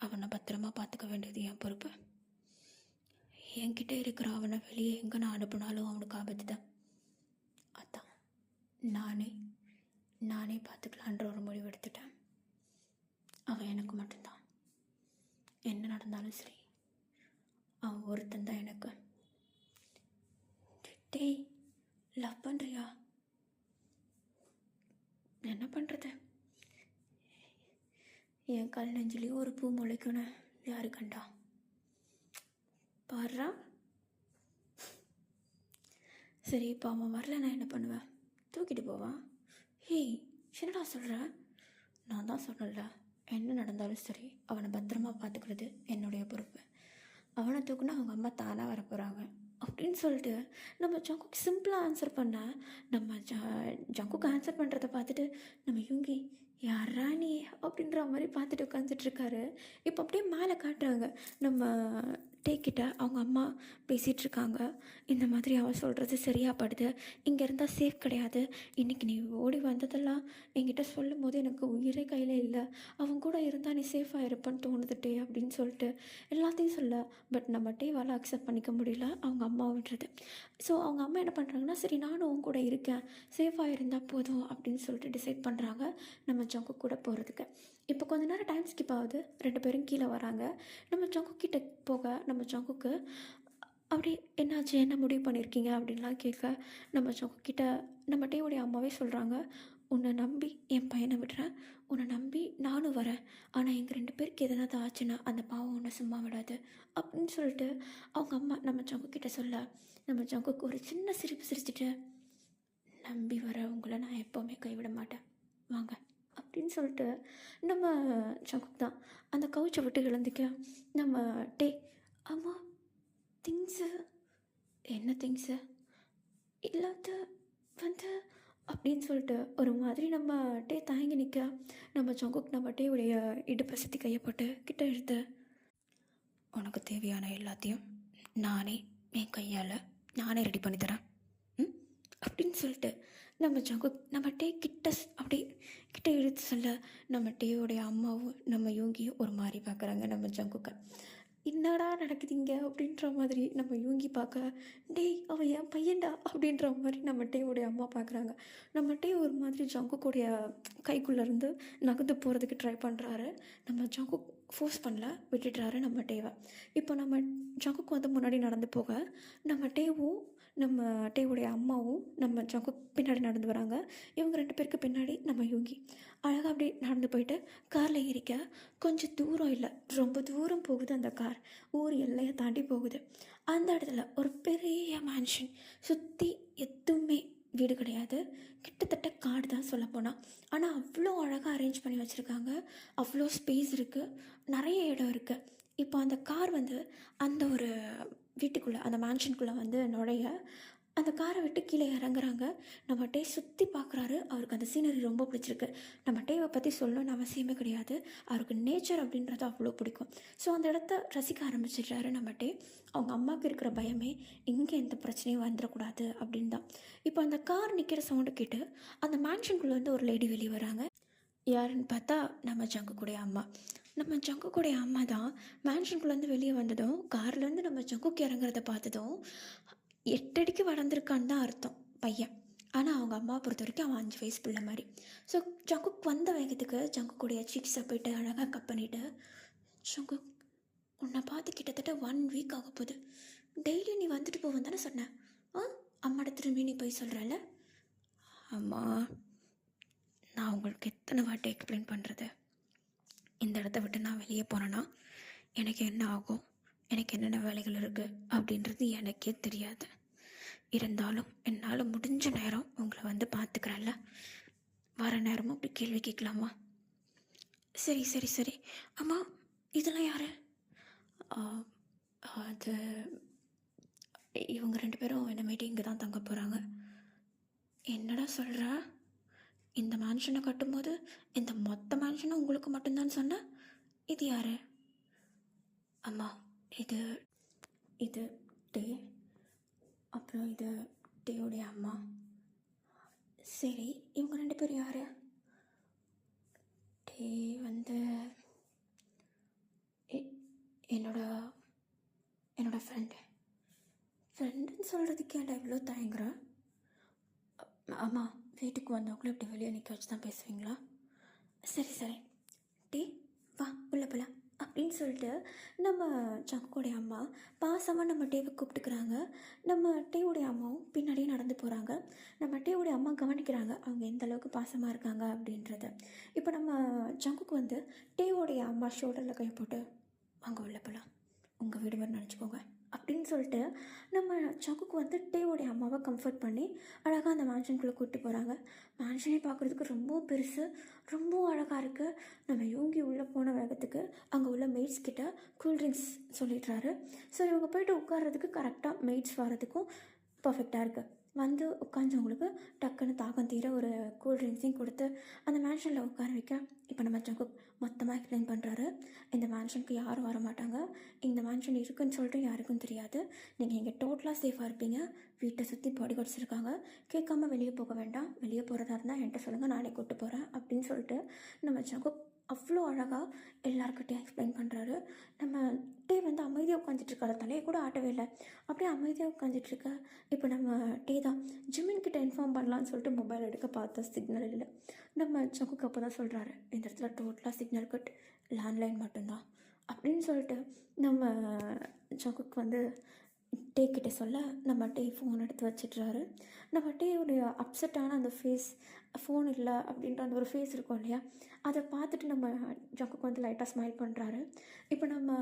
அவனை பத்திரமா பார்த்துக்க வேண்டியது என் பொறுப்பு. என்கிட்ட இருக்கிற அவனை வெளியே எங்கே நான் அனுப்புனாலும் அவனுக்கு ஆபத்து தான். அதான் நானே பார்த்துக்கலான்ற ஒரு முடிவு எடுத்துட்டேன். அவன் எனக்கு மட்டும்தான். என்ன நடந்தாலும் சரி அவன் ஒருத்தன் தான் எனக்கு. டேய் லவ் பண்ணுறியா? என்ன பண்ணுறது? என் கல் நெஞ்சிலையும் ஒரு பூ முளைக்கணும். யாரு கண்டா? பாடுறா. சரி, இப்போ அவன் வரல, நான் என்ன பண்ணுவேன்? தூக்கிட்டு போவான். ஹேய், என்னடா சொல்கிற? நான் தான் சொன்னல, என்ன நடந்தாலும் சரி அவனை பத்திரமா பார்த்துக்கிறது என்னுடைய பொறுப்பு. அவனை தூக்குனா அவங்க அம்மா தானாக வர போகிறாங்க அப்படின்னு சொல்லிட்டு நம்ம ஜங்குக்கு சிம்பிளாக ஆன்சர் பண்ண, நம்ம ஜங்குக்கு ஆன்சர் பண்ணுறதை பார்த்துட்டு நம்ம யூங்கி யாரா நீ அப்படின்ற மாதிரி பார்த்துட்டு உட்காந்துட்ருக்காரு. இப்போ அப்படியே மேலே காட்டுறாங்க, நம்ம டேக்கிட்ட அவங்க அம்மா பேசிகிட்ருக்காங்க. இந்த மாதிரி அவன் சொல்கிறது சரியாக படுது, இங்கே இருந்தால் சேஃப் கிடையாது, இன்றைக்கி நீ ஓடி வந்ததெல்லாம் என்கிட்ட சொல்லும் போது எனக்கு உயிரே கையில் இல்லை, அவன் கூட இருந்தால் நீ சேஃபாக இருப்பேன்னு தோணுதுட்டே அப்படின்னு சொல்லிட்டு எல்லாத்தையும் சொல்ல. பட் நம்ம டேவால் அக்செப்ட் பண்ணிக்க முடியல அவங்க அம்மா விடுறது. ஸோ அவங்க அம்மா என்ன பண்ணுறாங்கன்னா, சரி நானும் உன் கூட இருக்கேன், சேஃபாக இருந்தால் போதும் அப்படின்னு சொல்லிட்டு டிசைட் பண்ணுறாங்க நம்ம ஜங்கு கூட போகிறதுக்கு. இப்போ கொஞ்ச நேரம் டைம் ஸ்கிப் ஆகுது, 2 பேரும் கீழே வராங்க. நம்ம ஜங்கு கிட்ட போக நம்ம ஜங்குக்கு அப்படி என்னாச்சு, என்ன முடிவு பண்ணியிருக்கீங்க அப்படின்லாம் கேட்க, நம்ம ஜங்கு கிட்ட நம்ம டேவுடைய அம்மாவே சொல்கிறாங்க, உன்னை நம்பி என் பையனை விடுறேன், உன்னை நம்பி நானும் வரேன், ஆனால் எங்கள் 2 பேருக்கு எதனாவது ஆச்சுன்னா அந்த பாவம் உன்னை சும்மா விடாது அப்படின்னு சொல்லிட்டு அவங்க அம்மா நம்ம ஜங்கு கிட்ட சொல்ல, நம்ம ஜங்குக்கு ஒரு சின்ன சிரிப்பு சிரிச்சிட்டு, நம்பி வர உங்களை நான் எப்போவுமே கைவிட மாட்டேன், வாங்க அப்படின்னு சொல்லிட்டு நம்ம ஜங்குக் தான் அந்த கவுச்சை விட்டு எழுந்திக்க. நம்ம டே அம்மா திங்ஸு, என்ன திங்ஸு இல்லாத வந்து அப்படின்னு சொல்லிட்டு ஒரு மாதிரி நம்ம டே தயங்கி நிற்க, நம்ம ஜங்குக் நம்ம டேவுடைய இடுப்பை சுற்றி கையை போட்டு கிட்ட எடுத்து, உனக்கு தேவையான எல்லாத்தையும் நானே என் கையால் நானே ரெடி பண்ணி தரேன் அப்படின்னு சொல்லிட்டு நம்ம ஜங்குக் நம்ம டே கிட்ட அப்படி கிட்ட இழுத்து சொல்ல, நம்ம டேயோடைய அம்மாவும் நம்ம யூங்கியும் ஒரு மாதிரி பார்க்குறாங்க நம்ம ஜங்குக்கை. என்னடா நடக்குதுங்க அப்படின்ற மாதிரி நம்ம யூங்கி பார்க்க, டேய் அவன் என் பையன்டா அப்படின்ற மாதிரி நம்ம டேயோடைய அம்மா பார்க்குறாங்க. நம்ம டே ஒரு மாதிரி ஜங்குக்குடைய கைக்குள்ளேருந்து நகர்ந்து போகிறதுக்கு ட்ரை பண்ணுறாரு. நம்ம ஜங்குக் ஃபோர்ஸ் பண்ணல, விட்டுடுறாரு நம்ம டேவை. இப்போ நம்ம ஜங்குக்கு வந்து முன்னாடி நடந்து போக, நம்ம டேவும் நம்ம டேவுடைய அம்மாவும் நம்ம ஜங்குக் பின்னாடி நடந்து வராங்க. இவங்க 2 பேருக்கு பின்னாடி நம்ம யூங்கி அழகாக அப்படியே நடந்து போயிட்டு காரில் ஏறிக்க, கொஞ்சம் தூரம் இல்லை ரொம்ப தூரம் போகுது அந்த கார், ஊர் எல்லையை தாண்டி போகுது. அந்த இடத்துல ஒரு பெரிய மேன்ஷன், சுற்றி எதுவுமே வீடு கிடையாது, கிட்டத்தட்ட காடு தான் சொல்லப்போனால். ஆனால் அவ்வளோ அழகாக அரேஞ்ச் பண்ணி வச்சுருக்காங்க, அவ்வளோ ஸ்பேஸ் இருக்குது, நிறைய இடம் இருக்குது. இப்போ அந்த கார் வந்து அந்த ஒரு வீட்டுக்குள்ளே அந்த மேன்ஷனுக்குள்ளே வந்து நுழைய, அந்த காரை விட்டு கீழே இறங்குறாங்க. நம்ம டே சுற்றி பார்க்குறாரு, அவருக்கு அந்த சீனரி ரொம்ப பிடிச்சிருக்கு. நம்ம டேவை பற்றி சொல்லணும்னு அவசியமே கிடையாது, அவருக்கு நேச்சர் அப்படின்றது அவ்வளோ பிடிக்கும். ஸோ அந்த இடத்த ரசிக்க ஆரம்பிச்சிடுறாரு நம்ம டே. அவங்க அம்மாவுக்கு இருக்கிற பயமே இங்கே எந்த பிரச்சனையும் வந்துடக்கூடாது அப்படின்னு தான். இப்போ அந்த கார் நிற்கிற சவுண்டு கேட்டு அந்த மேன்ஷனுக்குள்ளே வந்து ஒரு லேடி வெளியே வராங்க. யாருன்னு பார்த்தா நம்ம ஜங்குக்குடைய அம்மா. நம்ம ஜங்குக்குடைய அம்மா தான் மேன்ஷனுக்குள்ளேருந்து வெளியே வந்ததும் கார்லேருந்து நம்ம ஜங்குக்கு இறங்குறத பார்த்ததும் 8 அடிக்கு வளர்ந்துருக்கான்னு தான் அர்த்தம் பையன். ஆனால் அவங்க அம்மாவை பொறுத்த வரைக்கும் அவன் 5 வயசு பிள்ளை மாதிரி. ஸோ ஜங்குக் வந்த வேகத்துக்கு ஜங்குக்குடைய சீக்ஸை போய்ட்டு அழகாக கட் பண்ணிவிட்டு, ஜங்குக் உன்னை பார்த்து கிட்டத்தட்ட 1 வீக் ஆக போகுது, டெய்லி நீ வந்துட்டு போவேன் தானே சொன்னேன், அம்மாட்ட திரும்பி நீ போய் சொல்கிறல்ல? அம்மா, நான் உங்களுக்கு எத்தனை வாட்டி எக்ஸ்பிளைன் பண்ணுறது, இந்த இடத்த விட்டு நான் வெளியே போனேன்னா எனக்கு என்ன ஆகும், எனக்கு என்னென்ன வேலைகள் இருக்குது அப்படின்றது எனக்கே தெரியாது. இருந்தாலும் என்னால் முடிஞ்ச நேரம் உங்களை வந்து பார்த்துக்கிறேன்ல, வர நேரமும் அப்படி கேள்வி கேட்கலாமா? சரி சரி சரி. அம்மா, இதெல்லாம் யார்? அது இவங்க 2 பேரும் என்ன மீட்டிங்கு தான் தங்க போகிறாங்க. என்னடா சொல்கிற? இந்த மேன்ஷனை கட்டும்போது இந்த மொத்த மேன்ஷனும் உங்களுக்கு மட்டும்தான் சொன்னேன், இது யார்? அம்மா, இது இது டே, அப்புறம் இது டேயோடைய அம்மா. சரி, இவங்க 2 பேரும் யார்? டே வந்து என்னோட ஃப்ரெண்டுன்னு சொல்கிறதுக்கு ஏன்டா இவ்வளோ தயங்குறேன்? ஆமாம், வீட்டுக்கு வந்தவங்களும் இப்படி வெளியே நிற்க வச்சு தான் பேசுவீங்களா? சரி சரி, டே வா உள்ள போகலாம். அப்படின்னு சொல்லிட்டு நம்ம சங்குடைய அம்மா பாசமாக நம்ம டேவை கூப்பிட்டுக்கிறாங்க. நம்ம டேவுடைய அம்மாவும் பின்னாடியே நடந்து போகிறாங்க. நம்ம டேவுடைய அம்மா கவனிக்கிறாங்க அவங்க எந்த அளவுக்கு பாசமாக இருக்காங்க அப்படின்றத. இப்போ நம்ம சங்குக்கு வந்து டேவோடைய அம்மா ஷோல்டரில் கை போட்டு வாங்க உள்ள போகலாம், உங்கள் வீடு மாதிரி நினச்சிக்கோங்க அப்படின்னு சொல்லிட்டு நம்ம சங்குக்கு வந்து டேவோடைய அம்மாவை கம்ஃபர்ட் பண்ணி அழகாக அந்த மேன்ஷனுக்குள்ளே கூப்பிட்டு போகிறாங்க. மேன்ஷனே பார்க்குறதுக்கு ரொம்ப பெருசு, ரொம்ப அழகாக இருக்குது. நம்ம யோகி உள்ளே போன வேகத்துக்கு அங்கே உள்ள மெய்ட்ஸ் கிட்ட கூல்ட்ரிங்க்ஸ் சொல்லிடுறாரு. ஸோ இவங்க போய்ட்டு உட்கார்றதுக்கு கரெக்டாக மெய்ட்ஸ் வர்றதுக்கும் பர்ஃபெக்டாக இருக்குது. வந்து உட்காந்தவங்களுக்கு டக்குன்னு தாகம் தீர ஒரு கூல்ட்ரிங்க்ஸையும் கொடுத்து அந்த மேன்ஷனில் உட்கார வைக்க இப்போ நம்ம சங்கு மொத்தமாக எக்ஸ்பிளைன் பண்ணுறாரு. இந்த மேன்ஷனுக்கு யாரும் வர மாட்டாங்க, இந்த மேன்ஷன் இருக்குன்னு சொல்லிட்டு யாருக்கும் தெரியாது, நீங்கள் இங்கே டோட்டலாக சேஃபாக இருப்பீங்க, வீட்டை சுற்றி பாடி கார்ட்ஸ் இருக்காங்க, கேட்காம வெளியே போக வேண்டாம், வெளியே போகிறதா இருந்தால் என்கிட்ட சொல்லுங்கள், நானே கூப்பிட்டு போகிறேன் அப்படின்னு சொல்லிட்டு நம்ம சங்கு அவ்வளோ அழகாக எல்லாருக்கிட்டையும் எக்ஸ்பிளைன் பண்ணுறாரு. நம்ம டே வந்து அமைதியாக உட்காந்துட்ருக்காரு, தலையை கூட ஆட்டவே இல்லை, அப்படியே அமைதியாக உட்காந்துட்ருக்க. இப்போ நம்ம டே தான் ஜிம்மின்கிட்ட இன்ஃபார்ம் பண்ணலான்னு சொல்லிட்டு மொபைல் எடுக்க பார்த்தா சிக்னல் இல்லை. நம்ம சங்குக்கு அப்போ தான் சொல்கிறாரு, இந்த இடத்துல டோட்டலாக சிக்னல் கட், லேண்ட்லைன் மட்டும்தான் அப்படின்னு சொல்லிட்டு நம்ம சங்குக்கு வந்து டே கிட்டே சொல்ல நம்ம டே ஃபோன் எடுத்து வச்சிட்றாரு. நம்ம டேவுடைய அப்செட்டான அந்த ஃபேஸ், ஃபோன் இல்லை அப்படின்ற அந்த ஒரு ஃபேஸ் இருக்கும் இல்லையா, அதை பார்த்துட்டு நம்ம ஜங்குக்கு வந்து லைட்டாக ஸ்மைல் பண்ணுறாரு. இப்போ நம்ம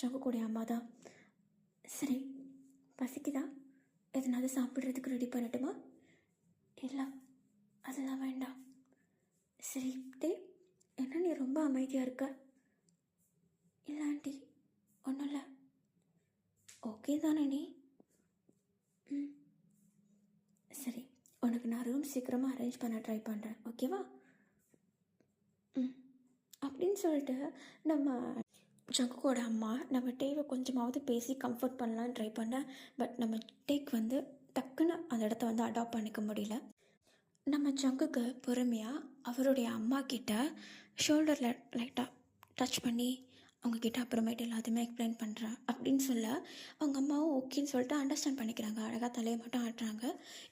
ஜங்குக்குடைய அம்மா தான், சரி பசிக்குதா, எதனாவது சாப்பிட்றதுக்கு ரெடி பண்ணட்டுமா? இல்லை அதெல்லாம் வேண்டாம். சரி டே, என்ன நீ ரொம்ப அமைதியாக இருக்க? இல்லை ஆண்டி ஒன்றும் இல்லை. ஓகே தானே நீ? ம் சரி, உனக்கு நான் ரூம் சீக்கிரமாக அரேஞ்ச் பண்ண ட்ரை பண்ணுறேன், ஓகேவா? ம் அப்படின்னு சொல்லிட்டு நம்ம ஜங்குக்கோட அம்மா நம்ம டேவை கொஞ்சமாவது பேசி கம்ஃபர்ட் பண்ணலான்னு ட்ரை பண்ணேன். பட் நம்ம டேக் வந்து டக்குன்னு அந்த இடத்த வந்து அடாப்ட் பண்ணிக்க முடியல. நம்ம ஜங்குக்கு பொறுமையாக அவருடைய அம்மா கிட்ட ஷோல்டரில் லைட்டாக டச் பண்ணி அவங்கக்கிட்ட அப்புறமேட்டு எல்லாத்தையுமே எக்ஸ்பிளைன் பண்ணுறேன் அப்படின்னு சொல்ல அவங்க அம்மாவும் ஓகேன்னு சொல்லிட்டு அண்டர்ஸ்டாண்ட் பண்ணிக்கிறாங்க. அழகாக தலையை மட்டும் ஆட்டுறாங்க.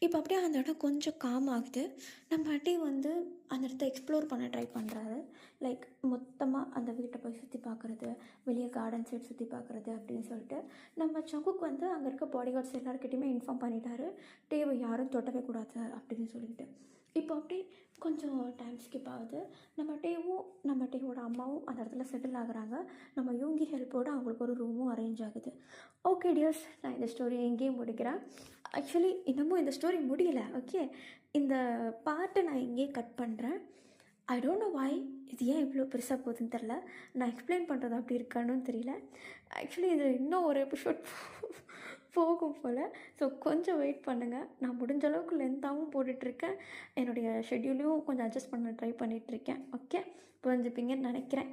இப்போ அப்படியே அந்த இடம் கொஞ்சம் காம் ஆகுது. நம்ம அப்படியே வந்து அந்த இடத்த எக்ஸ்ப்ளோர் பண்ண ட்ரை பண்ணுறாரு. லைக் மொத்தமாக அந்த வீட்டை போய் சுற்றி பார்க்குறது, வெளியே கார்டன் சைட் சுற்றி பார்க்குறது அப்படின்னு சொல்லிட்டு நம்ம சங்குக்கு வந்து அங்கே இருக்க பாடி கார்ட்ஸ் எல்லாருக்கிட்டையுமே இன்ஃபார்ம் பண்ணிட்டாரு, டேவை யாரும் தொட்டவே கூடாது அப்படின்னு சொல்லிட்டு. இப்போ அப்படி கொஞ்சம் டைம் ஸ்கிப் ஆகுது. நம்ம டேவோட அம்மாவும் அந்த இடத்துல செட்டில் ஆகுறாங்க. நம்ம யோகி ஹெல்ப்போடு அவங்களுக்கு ஒரு ரூமும் அரேஞ்ச் ஆகுது. ஓகே டியர்ஸ், நான் இந்த ஸ்டோரி எங்கேயும் முடிக்கிறேன். ஆக்சுவலி இன்னமும் இந்த ஸ்டோரி முடியலை. ஓகே, இந்த பார்ட்டை நான் இங்கேயே கட் பண்ணுறேன். ஐ டோன்ட் நோ வை இது ஏன் இவ்வளோ பெருசாக போகுதுன்னு தெரில. நான் எக்ஸ்பிளைன் பண்ணுறது அப்படி இருக்கான்னு தெரியல. ஆக்சுவலி இது இன்னும் ஒரு எபிசோட் போகும் போல். ஸோ கொஞ்சம் வெயிட் பண்ணுங்கள். நான் முடிஞ்ச அளவுக்கு லென்த்தாகவும் போட்டுட்ருக்கேன். என்னுடைய ஷெட்யூலையும் கொஞ்சம் அட்ஜஸ்ட் பண்ண ட்ரை பண்ணிகிட்ருக்கேன். ஓகே, புரிஞ்சுப்பீங்கன்னு நினைக்கிறேன்.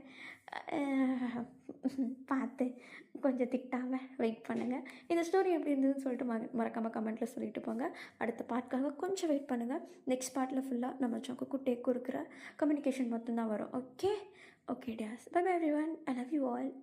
பார்த்து கொஞ்சம் திட்டாமல் வெயிட் பண்ணுங்கள். இந்த ஸ்டோரி எப்படி இருந்ததுன்னு சொல்லிட்டு மறக்காமல் கமெண்ட்டில் சொல்லிட்டு போங்க. அடுத்த பார்ட்காக கொஞ்சம் வெயிட் பண்ணுங்கள். நெக்ஸ்ட் பார்ட்டில் ஃபுல்லாக நம்ம சங்குக்கும் டேக்கும் இருக்கிற கம்யூனிகேஷன் மட்டும்தான் வரும். Okay okay dears, bye bye everyone, I love you all.